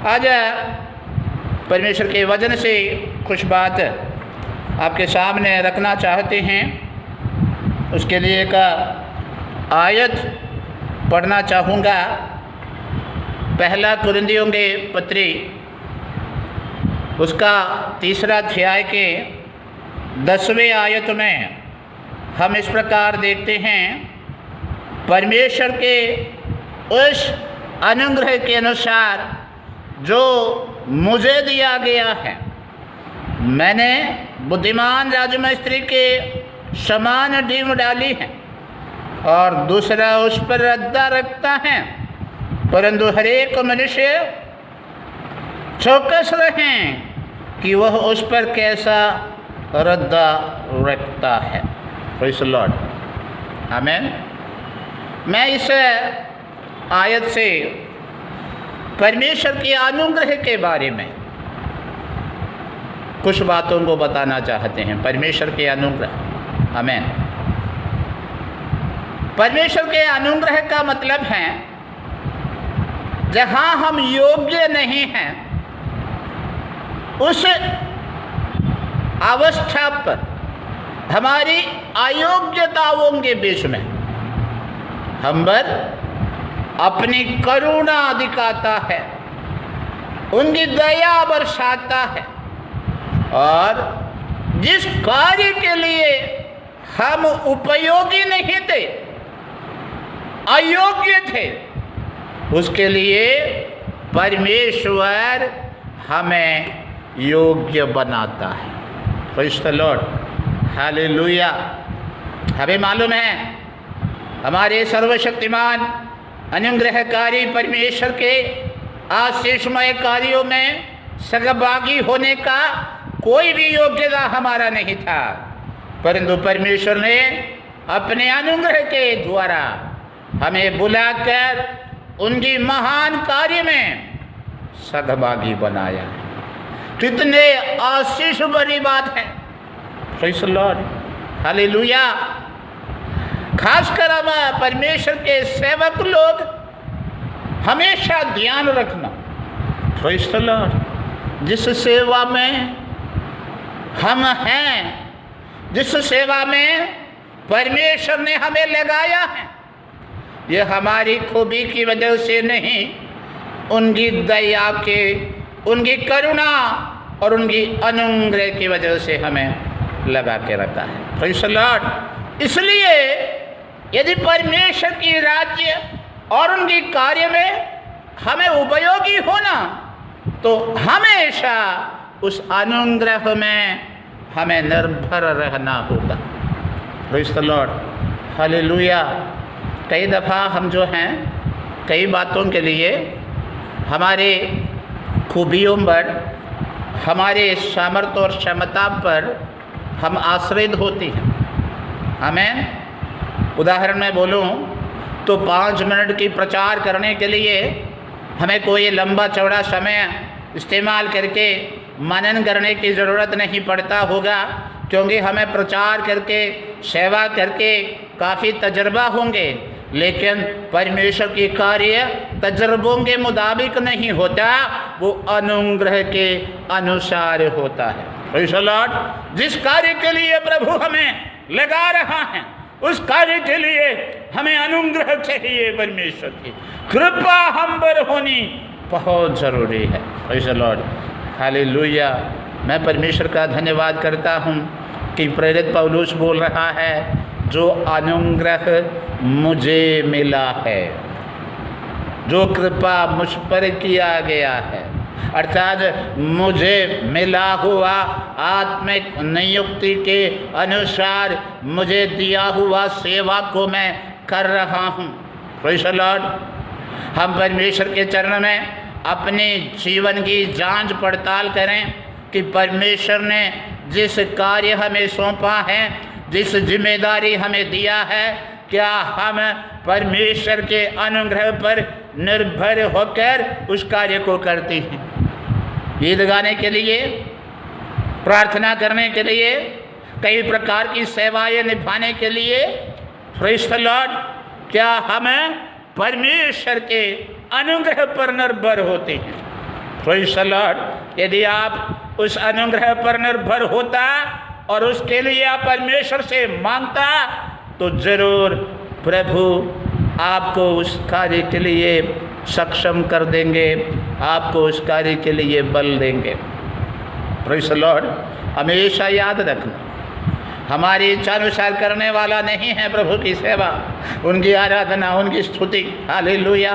आज परमेश्वर के वचन से कुछ बात आपके सामने रखना चाहते हैं। उसके लिए एक आयत पढ़ना चाहूँगा। पहला कुरिन्थियों के पत्री उसका 3 अध्याय के 10वें आयत में हम इस प्रकार देखते हैं, परमेश्वर के उस अनुग्रह के अनुसार जो मुझे दिया गया है, मैंने बुद्धिमान राजकुमारी स्त्री के समान नींव डाली है और दूसरा उस पर रद्दा रखता है, परंतु हर एक मनुष्य चौकस रहें कि वह उस पर कैसा रद्दा रखता है। प्रेज़ द लॉर्ड, आमीन। मैं इस आयत से परमेश्वर के अनुग्रह के बारे में कुछ बातों को बताना चाहते हैं। परमेश्वर के अनुग्रह, आमीन। परमेश्वर के अनुग्रह का मतलब है जहाँ हम योग्य नहीं हैं उस अवस्था पर, हमारी अयोग्यताओं के बीच में हम पर अपनी करुणा दिखाता है, उनकी दया बरसाता है, और जिस कार्य के लिए हम उपयोगी नहीं थे, अयोग्य थे, उसके लिए परमेश्वर हमें योग्य बनाता है। Praise the Lord, hallelujah. हमें मालूम है हमारे सर्वशक्तिमान अनुग्रहकारी परमेश्वर के आशीषमय कार्यों में सहभागी होने का कोई भी योग्यता हमारा नहीं था, परंतु परमेश्वर ने अपने अनुग्रह के द्वारा हमें बुलाकर उनकी महान कार्य में सहभागी बनाया। कितने आशीष भरी बात है। Praise the Lord, hallelujah. खासकर हम परमेश्वर के सेवक लोग हमेशा ध्यान रखना, प्रेज़ द लॉर्ड, जिस सेवा में हम हैं, जिस सेवा में परमेश्वर ने हमें लगाया है, यह हमारी खूबी की वजह से नहीं, उनकी दया के, उनकी करुणा और उनकी अनुग्रह की वजह से हमें लगा के रखा है। Praise the Lord. इसलिए यदि परमेश्वर की राज्य और उनकी कार्य में हमें उपयोगी होना, तो हमेशा उस अनुग्रह में हमें निर्भर रहना होगा। Praise the Lord, hallelujah. कई दफ़ा हम जो हैं, कई बातों के लिए हमारे खूबियों पर, हमारे सामर्थ्य और क्षमता पर हम आश्रित होते हैं। हमें उदाहरण में बोलूं तो 5 मिनट की प्रचार करने के लिए हमें कोई लंबा चौड़ा समय इस्तेमाल करके मनन करने की ज़रूरत नहीं पड़ता होगा, क्योंकि हमें प्रचार करके, सेवा करके काफ़ी तजर्बा होंगे। लेकिन परमेश्वर की कार्य तजर्बों के मुताबिक नहीं होता, वो अनुग्रह के अनुसार होता है। Praise the Lord. जिस कार्य के लिए प्रभु हमें लगा रहा है, उस कार्य के लिए हमें अनुग्रह चाहिए। परमेश्वर की कृपा हम पर होनी बहुत ज़रूरी है। Praise the Lord, hallelujah. मैं परमेश्वर का धन्यवाद करता हूँ कि प्रेरित पौलुस बोल रहा है, जो अनुग्रह मुझे मिला है, जो कृपा मुझ पर किया गया है, अर्थात मुझे मिला हुआ आत्मिक नियुक्ति के अनुसार मुझे दिया हुआ सेवा को मैं कर रहा हूँ। Praise the Lord. हम परमेश्वर के चरण में अपने जीवन की जांच पड़ताल करें कि परमेश्वर ने जिस कार्य हमें सौंपा है, जिस जिम्मेदारी हमें दिया है, क्या हम परमेश्वर के अनुग्रह पर निर्भर होकर उस कार्य को करते हैं। गीत गाने के लिए, प्रार्थना करने के लिए, कई प्रकार की सेवाएं निभाने के लिए, प्रेज़ द लॉर्ड, क्या हम परमेश्वर के अनुग्रह पर निर्भर होते हैं। Praise the Lord. यदि आप उस अनुग्रह पर निर्भर होता और उसके लिए आप परमेश्वर से मांगता, तो ज़रूर प्रभु आपको उस कार्य के लिए सक्षम कर देंगे, आपको उस कार्य के लिए बल देंगे। Praise the Lord. हमेशा याद रखना, हमारी इच्छा अनुसार करने वाला नहीं है प्रभु की सेवा, उनकी आराधना, उनकी स्तुति। हालेलुया।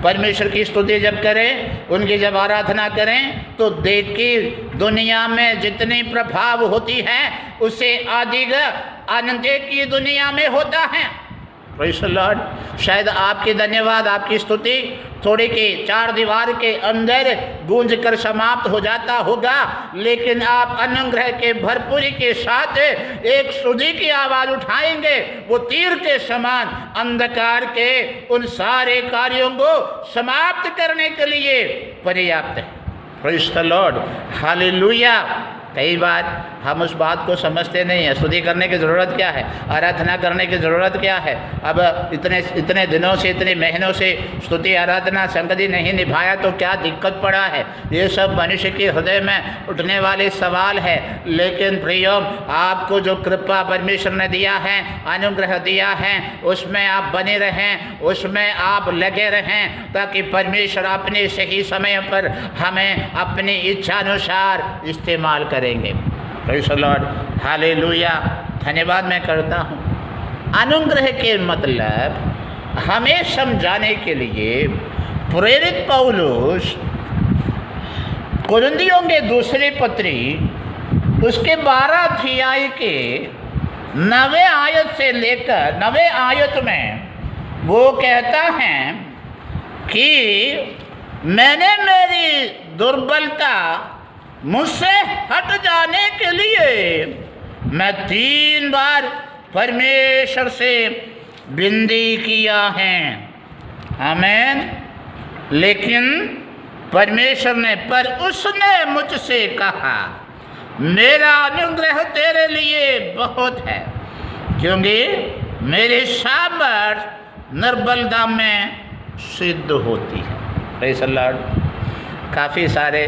परमेश्वर की स्तुति जब करें, उनकी जब आराधना करें, तो देखिए दुनिया में जितनी प्रभाव होती है उससे अधिक अनंत की दुनिया में होता है। Praise the Lord. शायद आपकी धन्यवाद, आपकी स्तुति थोड़ी के 4 दीवार के अंदर गूंज कर समाप्त हो जाता होगा, लेकिन आप अनुग्रह के भरपूरी के साथ एक स्तुति की आवाज़ उठाएंगे, वो तीर के समान अंधकार के उन सारे कार्यों को समाप्त करने के लिए पर्याप्त है। Praise the Lord, hallelujah. कई बार हम उस बात को समझते नहीं हैं, स्तुति करने की ज़रूरत क्या है, आराधना करने की ज़रूरत क्या है। अब इतने दिनों से, इतने महीनों से स्तुति आराधना संगति नहीं निभाया तो क्या दिक्कत पड़ा है। ये सब मनुष्य के हृदय में उठने वाले सवाल है। लेकिन प्रियो, आपको जो कृपा परमेश्वर ने दिया है, अनुग्रह दिया है, उसमें आप बने रहें, उसमें आप लगे रहें, ताकि परमेश्वर अपने सही समय पर हमें अपनी इच्छानुसार इस्तेमाल करेंगे। Praise the Lord, hallelujah. धन्यवाद मैं करता हूँ। अनुग्रह के मतलब हमें समझाने के लिए प्रेरित पौलुस कुरिन्थियों के दूसरी पत्री उसके 12 अध्याय के 9वें आयत से लेकर 9वें आयत में वो कहता है कि मैंने मेरी दुर्बलता मुझसे हट जाने के लिए मैं 3 बार परमेश्वर से विनती किया है। आमीन। लेकिन परमेश्वर ने, पर उसने मुझसे कहा, मेरा अनुग्रह तेरे लिए बहुत है, क्योंकि मेरी सामर्थ निर्बलता में सिद्ध होती है। Praise the Lord. काफ़ी सारे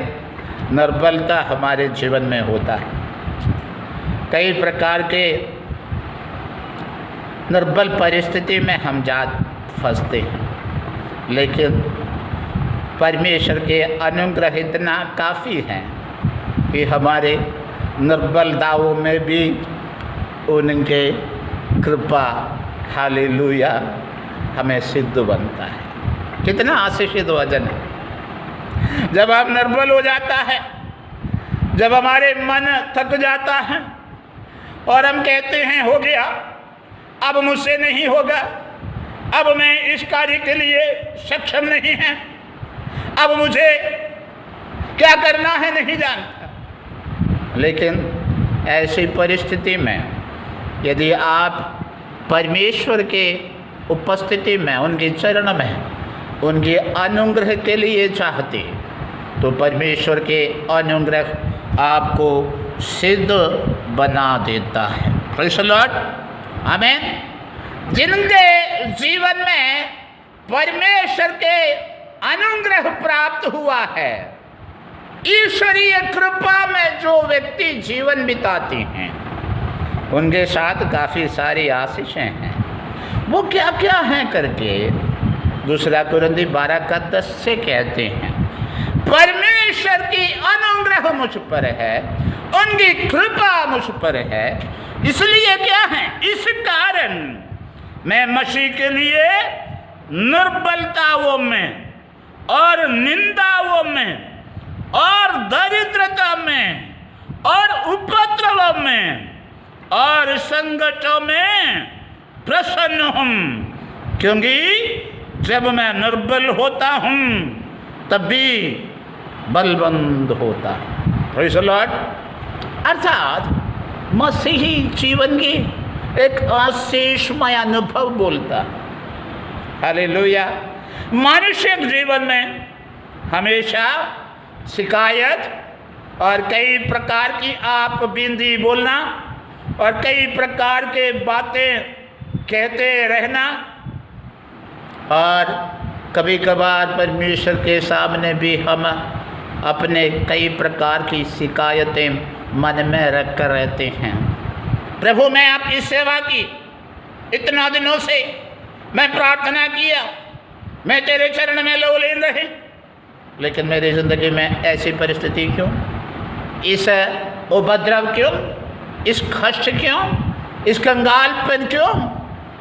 निर्बलता हमारे जीवन में होता है, कई प्रकार के निर्बल परिस्थिति में हम जा फंसते हैं, लेकिन परमेश्वर के अनुग्रह इतना काफ़ी है कि हमारे निर्बलताओं में भी उनके कृपा, हालेलुया, हमें सिद्ध बनता है। कितना आशीषित वचन है। जब आप निर्बल हो जाता है, जब हमारे मन थक जाता है और हम कहते हैं हो गया, अब मुझसे नहीं होगा, अब मैं इस कार्य के लिए सक्षम नहीं है, अब मुझे क्या करना है नहीं जानता। लेकिन ऐसी परिस्थिति में यदि आप परमेश्वर के उपस्थिति में, उनके चरण में, उनके अनुग्रह के लिए चाहते, तो परमेश्वर के अनुग्रह आपको सिद्ध बना देता है। प्रेज़ द लॉर्ड, आमीन। जिनके जीवन में परमेश्वर के अनुग्रह प्राप्त हुआ है, ईश्वरीय कृपा में जो व्यक्ति जीवन बिताते हैं, उनके साथ काफ़ी सारी आशीषें हैं। वो क्या क्या हैं करके 2 कुरिन्थी 12:10 से कहते हैं, परमेश्वर की अनुग्रह मुझ पर है, उनकी कृपा मुझ पर है, इसलिए क्या है, इस कारण मैं मसीह के लिए निर्बलताओं में और निंदाओं में और दरिद्रता में और उपद्रव में और संकटों में प्रसन्न हूँ, क्योंकि जब मैं निर्बल होता हूँ तभी बलवंत होता है। Praise the Lord. अर्थात मसीही जीवन की एक आशीषमय अनुभव बोलता है। हालेलुया। मानुषिक जीवन में हमेशा शिकायत और कई प्रकार की आप बिंदी बोलना और कई प्रकार के बातें कहते रहना, और कभी कभार परमेश्वर के सामने भी हम अपने कई प्रकार की शिकायतें मन में रख कर रहते हैं। प्रभु, मैं आपकी सेवा की इतना दिनों से मैं प्रार्थना किया, मैं तेरे चरण में लौलीन रही, लेकिन मेरी ज़िंदगी में ऐसी परिस्थिति क्यों, इस उपद्रव क्यों, इस कष्ट क्यों, इस कंगालपन क्यों,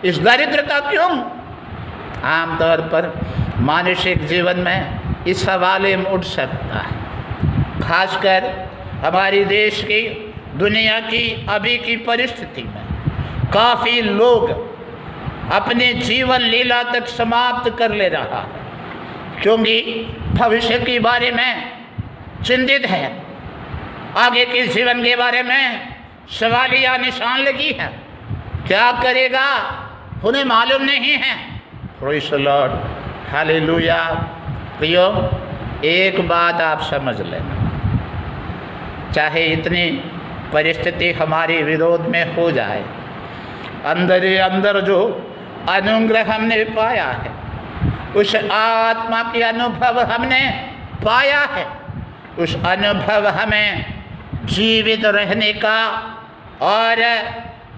इस दरिद्रता क्यों। आमतौर पर मानसिक जीवन में इस सवाल में उठ सकता है, खासकर हमारी देश की, दुनिया की अभी की परिस्थिति में काफ़ी लोग अपने जीवन लीला तक समाप्त कर ले रहा है, क्योंकि भविष्य के बारे में चिंतित है, आगे के जीवन के बारे में सवालिया निशान लगी है, क्या करेगा उन्हें मालूम नहीं है। Praise the Lord, hallelujah. प्रियो, एक बात आप समझ लेना, चाहे इतनी परिस्थिति हमारे विरोध में हो जाए, अंदर ही अंदर जो अनुग्रह हमने पाया है, उस आत्मा के अनुभव हमने पाया है, उस अनुभव हमें जीवित रहने का और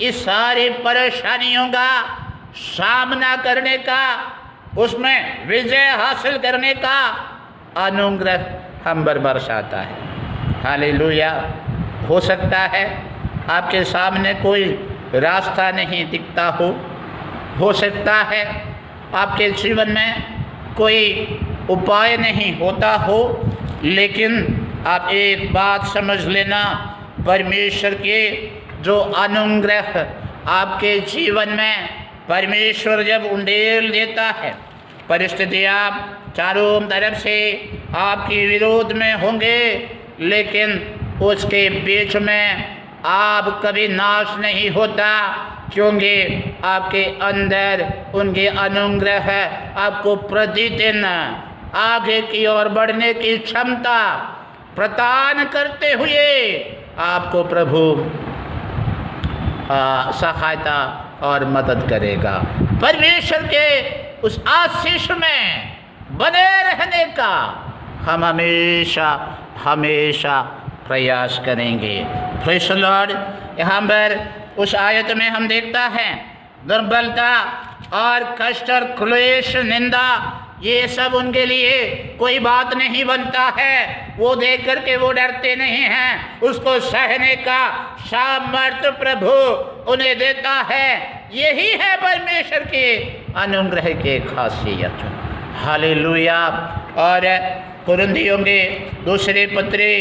इस सारी परेशानियों का सामना करने का, उसमें विजय हासिल करने का अनुग्रह हम पर बरसाता है। हालेलुया। हो सकता है आपके सामने कोई रास्ता नहीं दिखता हो सकता है आपके जीवन में कोई उपाय नहीं होता हो, लेकिन आप एक बात समझ लेना, परमेश्वर के जो अनुग्रह आपके जीवन में परमेश्वर जब उंडेल देता है, परिस्थितियाँ चारों तरफ से आपके विरोध में होंगे, लेकिन उसके बीच में आप कभी नाश नहीं होता, क्योंकि आपके अंदर उनके अनुग्रह आपको प्रतिदिन आगे की ओर बढ़ने की क्षमता प्रदान करते हुए आपको प्रभु सहायता और मदद करेगा। परमेश्वर के उस आशीष में बने रहने का हम हमेशा हमेशा प्रयास करेंगे। Praise the Lord. यहाँ पर उस आयत में हम देखता है दुर्बलता और कष्ट और क्लेश, निंदा, ये सब उनके लिए कोई बात नहीं बनता है। वो देख करके वो डरते नहीं हैं, उसको सहने का सामर्थ्य प्रभु उन्हें देता है। यही है परमेश्वर के अनुग्रह की खासियत। हालेलुया। और कुरिन्थियों के दूसरे पत्री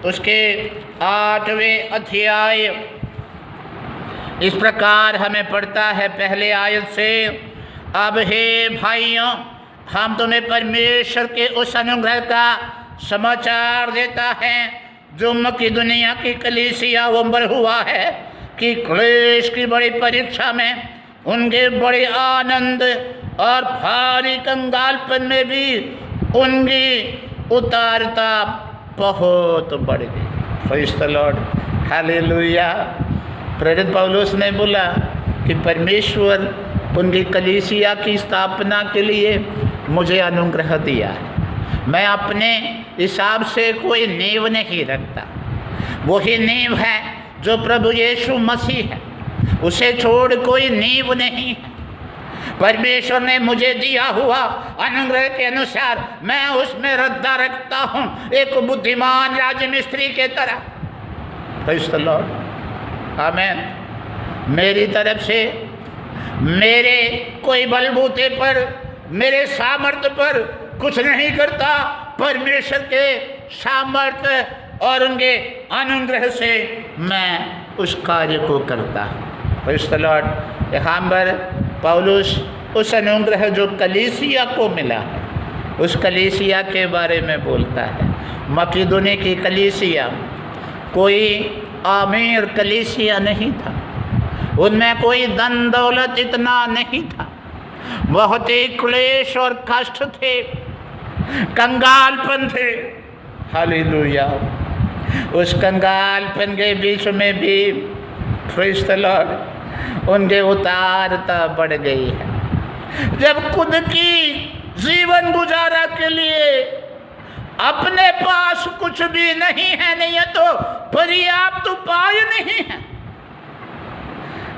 उसके 8वें अध्याय इस प्रकार हमें पढ़ता है पहले आयत से, अब हे भाइयों, हम तुम्हें परमेश्वर के उस अनुग्रह का समाचार देता है जो मकिदुनिया की कलीसिया उम्र हुआ है कि क्लेश की बड़ी परीक्षा में उनके बड़े आनंद और भारी कंगालपन में भी उनकी उदारता बहुत बढ़ गई। Praise the Lord. हालेलुया। प्रेरित पौलुस ने बोला कि परमेश्वर उनकी कलीसिया की स्थापना के लिए मुझे अनुग्रह दिया है। मैं अपने हिसाब से कोई नींव नहीं रखता, वही नींव है जो प्रभु यीशु मसीह है, उसे छोड़ कोई नींव नहीं है। परमेश्वर ने मुझे दिया हुआ अनुग्रह के अनुसार मैं उसमें रद्दा रखता हूँ, एक बुद्धिमान राजमिस्त्री के तरह। Praise the Lord. आमीन। मेरी तरफ से मेरे कोई बलबूते पर, मेरे सामर्थ्य पर कुछ नहीं करता, परमेश्वर के सामर्थ्य और उनके अनुग्रह से मैं उस कार्य को करता हूँ। Praise the Lord. यहाँ पर पौलुस उस अनुग्रह जो कलीसिया को मिला है, उस कलीसिया के बारे में बोलता है। मकिदुनी की कलीसिया कोई अमीर कलीसिया नहीं था, उनमें कोई धन दौलत इतना नहीं था, बहुत ही क्लेश और कष्ट थे, कंगालपन थे। हालेलुया। उस कंगालपन के बीच में भी प्रेज़ द लॉर्ड उनके उदारता बढ़ गई है। जब खुद की जीवन गुजारा के लिए अपने पास कुछ भी नहीं है, नहीं है तो पर्याप्त उपाय नहीं है,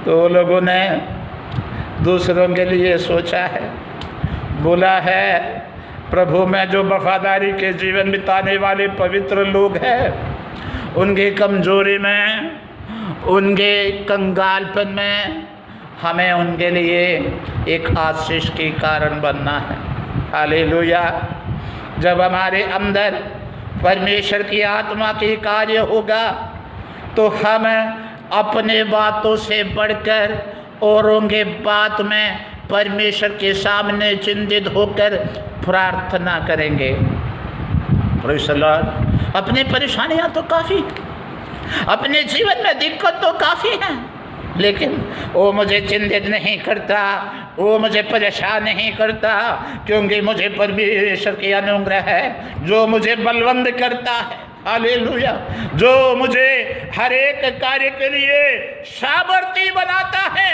तो लोगों ने दूसरों के लिए सोचा है, बोला है प्रभु में जो वफादारी के जीवन बिताने वाले पवित्र लोग हैं, उनकी कमजोरी में, उनके कंगालपन में हमें उनके लिए एक आशीष के कारण बनना है। हालेलुया। जब हमारे अंदर परमेश्वर की आत्मा की कार्य होगा तो हम अपने बातों से बढ़कर औरों के बात में परमेश्वर के सामने चिंतित होकर प्रार्थना करेंगे। Praise the Lord. अपनी परेशानियां तो काफ़ी, अपने जीवन में दिक्कत तो काफ़ी है, लेकिन वो मुझे चिंतित नहीं करता, वो मुझे परेशान नहीं करता, क्योंकि मुझे परमेश्वर की अनुग्रह है जो मुझे बलवंत करता है। हालेलुया। जो मुझे हर एक कार्य के लिए सामर्थी बनाता है।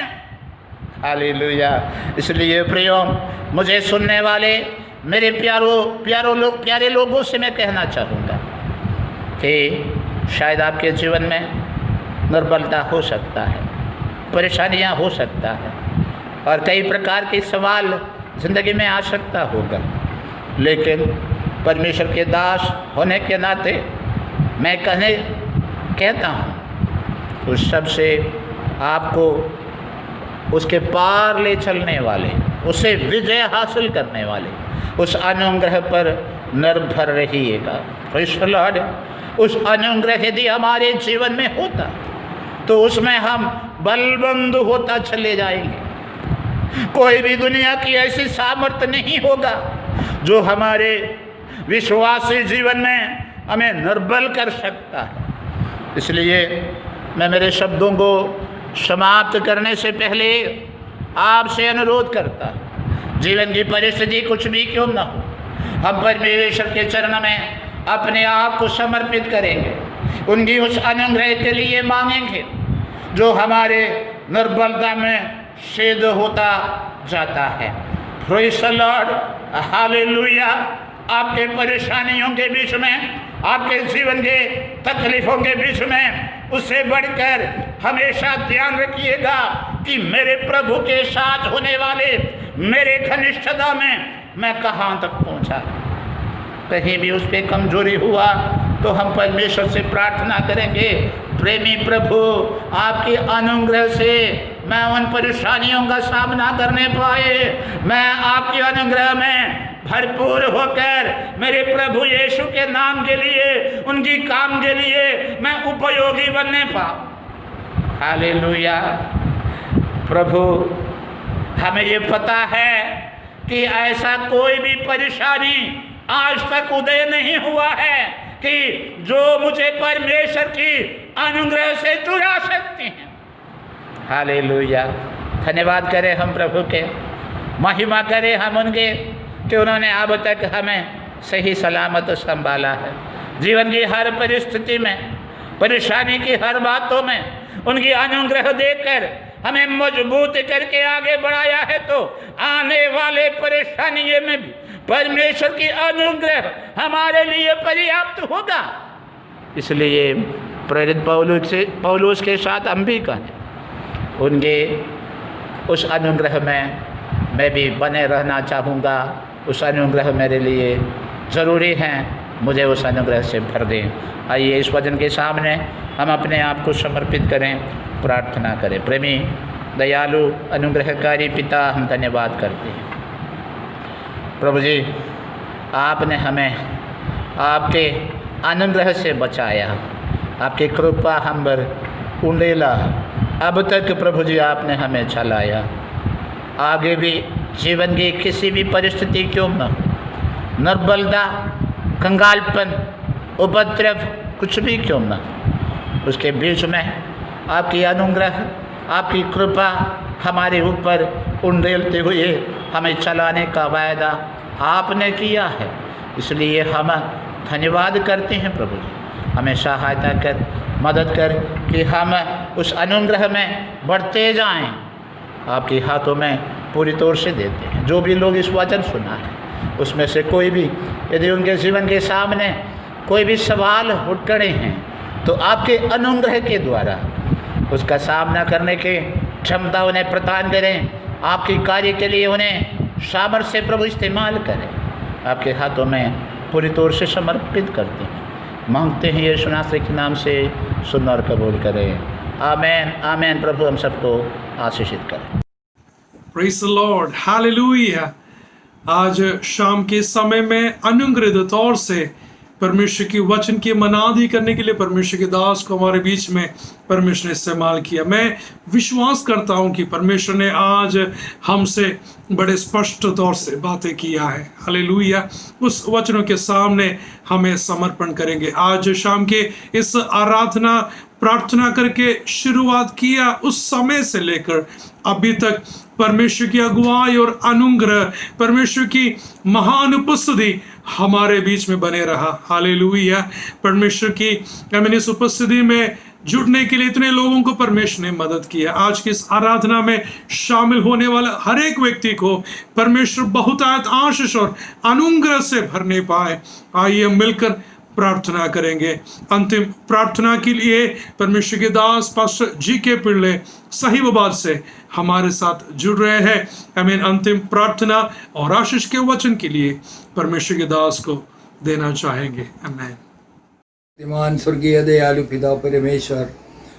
हालेलुया। इसलिए प्रियो, मुझे सुनने वाले मेरे प्यारे लोगों से मैं कहना चाहूँगा कि शायद आपके जीवन में निर्बलता हो सकता है, परेशानियां हो सकता है, और कई प्रकार के सवाल ज़िंदगी में आ सकता होगा, लेकिन परमेश्वर के दास होने के नाते मैं कहता हूँ उस सब से आपको उसके पार ले चलने वाले, उसे विजय हासिल करने वाले उस अनुग्रह पर निर्भर रहिएगा। Praise the Lord. उस अनुग्रह यदि हमारे जीवन में होता तो उसमें हम बलवंत होता चले जाएंगे। कोई भी दुनिया की ऐसी सामर्थ्य नहीं होगा जो हमारे विश्वासी जीवन में हमें निर्बल कर सकता है। इसलिए मैं मेरे शब्दों को समाप्त करने से पहले आपसे अनुरोध करता हूँ, जीवन की परिस्थिति कुछ भी क्यों न हो, हम परमेश्वर के चरण में अपने आप को समर्पित करेंगे, उनकी उस अनुग्रह के लिए मांगेंगे जो हमारे निर्बलता में सिद्ध होता जाता है। Praise the Lord. हालेलुया। आपके परेशानियों के बीच में, आपके जीवन के तकलीफों के बीच में, उससे बढ़कर हमेशा ध्यान रखिएगा कि मेरे प्रभु के साथ होने वाले मेरे घनिष्ठता में मैं कहाँ तक पहुँचा। कहीं भी उस पर कमजोरी हुआ तो हम परमेश्वर से प्रार्थना करेंगे, प्रेमी प्रभु आपके अनुग्रह से मैं उन परेशानियों का सामना करने पाए, मैं आपके अनुग्रह में भरपूर होकर मेरे प्रभु यीशु के नाम के लिए, उनकी काम के लिए मैं उपयोगी बनने पाऊँ। हालेलुया। प्रभु, हमें ये पता है कि ऐसा कोई भी परेशानी आज तक उदय नहीं हुआ है कि जो मुझे परमेश्वर की अनुग्रह से चुरा सकती हैं। हालेलुया। धन्यवाद करें हम प्रभु के, महिमा करें हम उनके कि उन्होंने अब तक हमें सही सलामत संभाला है। जीवन की हर परिस्थिति में, परेशानी की हर बातों में उनकी अनुग्रह देकर हमें मजबूत करके आगे बढ़ाया है, तो आने वाले परेशानियों में भी परमेश्वर की अनुग्रह हमारे लिए पर्याप्त होगा। इसलिए प्रेरित पौलुस के साथ हम भी कहें, उनके उस अनुग्रह में मैं भी बने रहना चाहूँगा। उस अनुग्रह मेरे लिए ज़रूरी है, मुझे उस अनुग्रह से भर दें। आइए इस वचन के सामने हम अपने आप को समर्पित करें, प्रार्थना करें। प्रेमी दयालु अनुग्रहकारी पिता, हम धन्यवाद करते हैं प्रभु जी, आपने हमें आपके अनुग्रह से बचाया, आपकी कृपा हम पर उंडेला। अब तक प्रभु जी आपने हमें चलाया, आगे भी जीवन की किसी भी परिस्थिति क्यों न हो, निर्बलता, कंगालपन, उपद्रव कुछ भी क्यों न हो, उसके बीच में आपकी अनुग्रह, आपकी कृपा हमारे ऊपर उंडेलते हुए हमें चलाने का वायदा आपने किया है। इसलिए हम धन्यवाद करते हैं प्रभु जी, हमें सहायता कर, मदद कर कि हम उस अनुग्रह में बढ़ते जाएं। आपके हाथों में पूरी तौर से देते हैं। जो भी लोग इस वचन सुना है उसमें से कोई भी यदि उनके जीवन के सामने कोई भी सवाल उठ खड़े हैं तो आपके अनुग्रह के द्वारा उसका सामना करने की क्षमता उन्हें प्रदान करें। आपके कार्य के लिए उन्हें सामर्थ्य प्रभु इस्तेमाल करें। आपके हाथों में पूरी तौर से समर्पित करते हैं, मांगते हैं यीशु नासरी के नाम से, सुन और कबूल करें। आमीन आमीन। प्रभु हम सबको आशीषित करें। Praise the Lord. हालेलुया। आज शाम के समय में अनुग्रहित तौर से परमेश्वर की वचन की मनादी करने के लिए परमेश्वर के दास को हमारे बीच में परमेश्वर ने इस्तेमाल किया। मैं विश्वास करता हूं कि परमेश्वर ने आज हमसे बड़े स्पष्ट तौर से बातें किया है। हालेलुया। उस वचनों के सामने हमें समर्पण करेंगे। आज शाम के इस आराधना प्रार्थना करके शुरुआत किया उस समय से लेकर अभी तक परमेश्वर की अगुवाई और अनुग्रह, परमेश्वर की महान उपस्थिति हमारे बीच में बने रहा। हालेलुया। परमेश्वर की इस उपस्थिति में जुड़ने के लिए इतने लोगों को परमेश्वर ने मदद किया। आज की इस आराधना में शामिल होने वाला हर एक व्यक्ति को परमेश्वर बहुतायत आशीष और अनुग्रह से भरने पाए। आइए मिलकर प्रार्थना करेंगे। अंतिम प्रार्थना के लिए परमेश्वर के दास पास्टर जी.के. पिल्ले सही बात से हमारे साथ जुड़ रहे हैं। आमीन। अंतिम प्रार्थना और आशीष के वचन के लिए परमेश्वर के दास को देना चाहेंगे। आमीन। श्रीमान स्वर्गीय दयालु पिता परमेश्वर,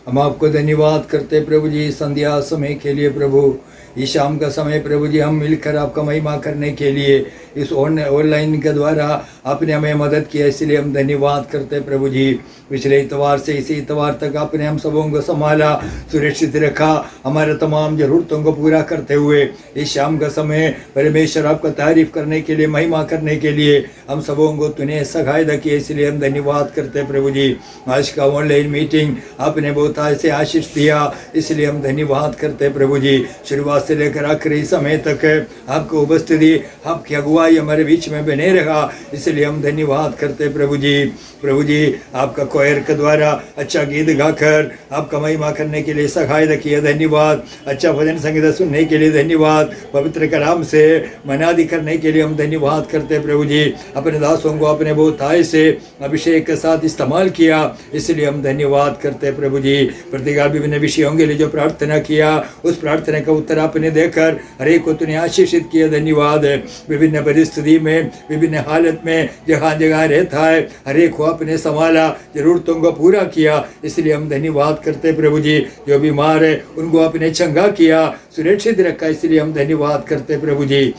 हम आपको धन्यवाद करते प्रभु जी संध्या समय के लिए। प्रभु इस शाम का समय प्रभु जी हम मिलकर आपका महिमा करने के लिए इस ऑनलाइन के द्वारा आपने हमें मदद किया, इसलिए हम धन्यवाद करते प्रभु जी। पिछले इतवार से इसी इतवार तक आपने हम सबों को संभाला, सुरक्षित रखा, हमारे तमाम ज़रूरतों को पूरा करते हुए इस शाम का समय परमेश्वर आपका तारीफ करने के लिए, महिमा करने के लिए हम सबों को तूने सहायता की, इसलिए हम धन्यवाद करते प्रभु जी। आज का ऑनलाइन मीटिंग आपने बहुत ऐसे आशीष दिया, इसलिए हम धन्यवाद करते प्रभु जी। शुरुआत से लेकर आखिरी समय तक आपकी उपस्थिति, आपकी अगुवाई हमारे बीच में बने रहा, इसलिए हम धन्यवाद करते प्रभु जी। प्रभु जी आपका कोयर के द्वारा अच्छा गीत गाकर आपका महिमा करने के लिए सहायता किया, धन्यवाद। अच्छा भजन संगीत सुनने के लिए धन्यवाद। पवित्र कलाम से मनादी करने के लिए हम धन्यवाद करते प्रभु जी। अपने दासों को अपने बहुतायत से अभिषेक के साथ इस्तेमाल किया, इसलिए हम धन्यवाद करते प्रभु जी। प्रतिकार विभिन्न विषयों के लिए जो प्रार्थना किया, उस प्रार्थना का उत्तर आपने देकर हरेक को तूने आशीषित किया, धन्यवाद। विभिन्न परिस्थिति में, विभिन्न हालत में जहाँ जगह रहता है, हरेक को आपने संभाला, जरूरतों को पूरा किया, इसलिए हम धन्यवाद करते प्रभु जी। जो बीमार है उनको आपने चंगा किया, सुरक्षित रखा, इसलिए हम धन्यवाद करते प्रभु जी।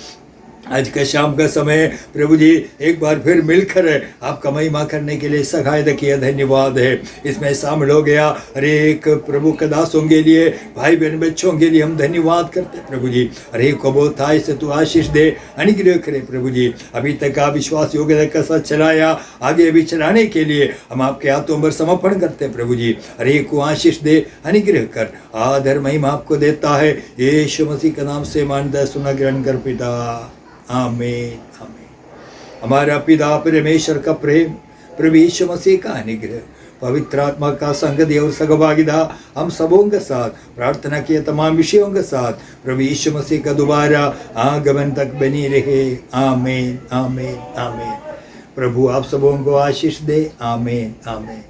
आज का शाम का समय प्रभु जी एक बार फिर मिलकर आपका महिमा करने के लिए सहायता किया, धन्यवाद है। इसमें शामिल हो गया हर एक प्रभु के दासों के लिए, भाई बहन बच्चों के लिए हम धन्यवाद करते प्रभु जी। हर एक को बहुताय से तू आशीष दे, अनुग्रह करे प्रभु जी। अभी तक आप विश्वास योग्यता के साथ चलाया, आगे भी चलाने के लिए हम आपके हाथों पर समर्पण करते प्रभु जी। हर एक को आशीष दे, अनुग्रह कर, आदर महिमा आपको देता है, यीशु मसीह के नाम से मानता सुना ग्रहण कर पिता, आमीन आमीन। हमारा पिता परमेश्वर का प्रेम, प्रभु यीशु मसीह का अनुग्रह, पवित्र आत्मा का संगति और सहभागिता हम सबों के साथ, प्रार्थना किए तमाम विषयों के साथ प्रभु यीशु मसीह का दोबारा आगमन तक बनी रहे। आमीन आमीन आमीन। प्रभु आप सबों को आशीष दे। आमीन आमीन।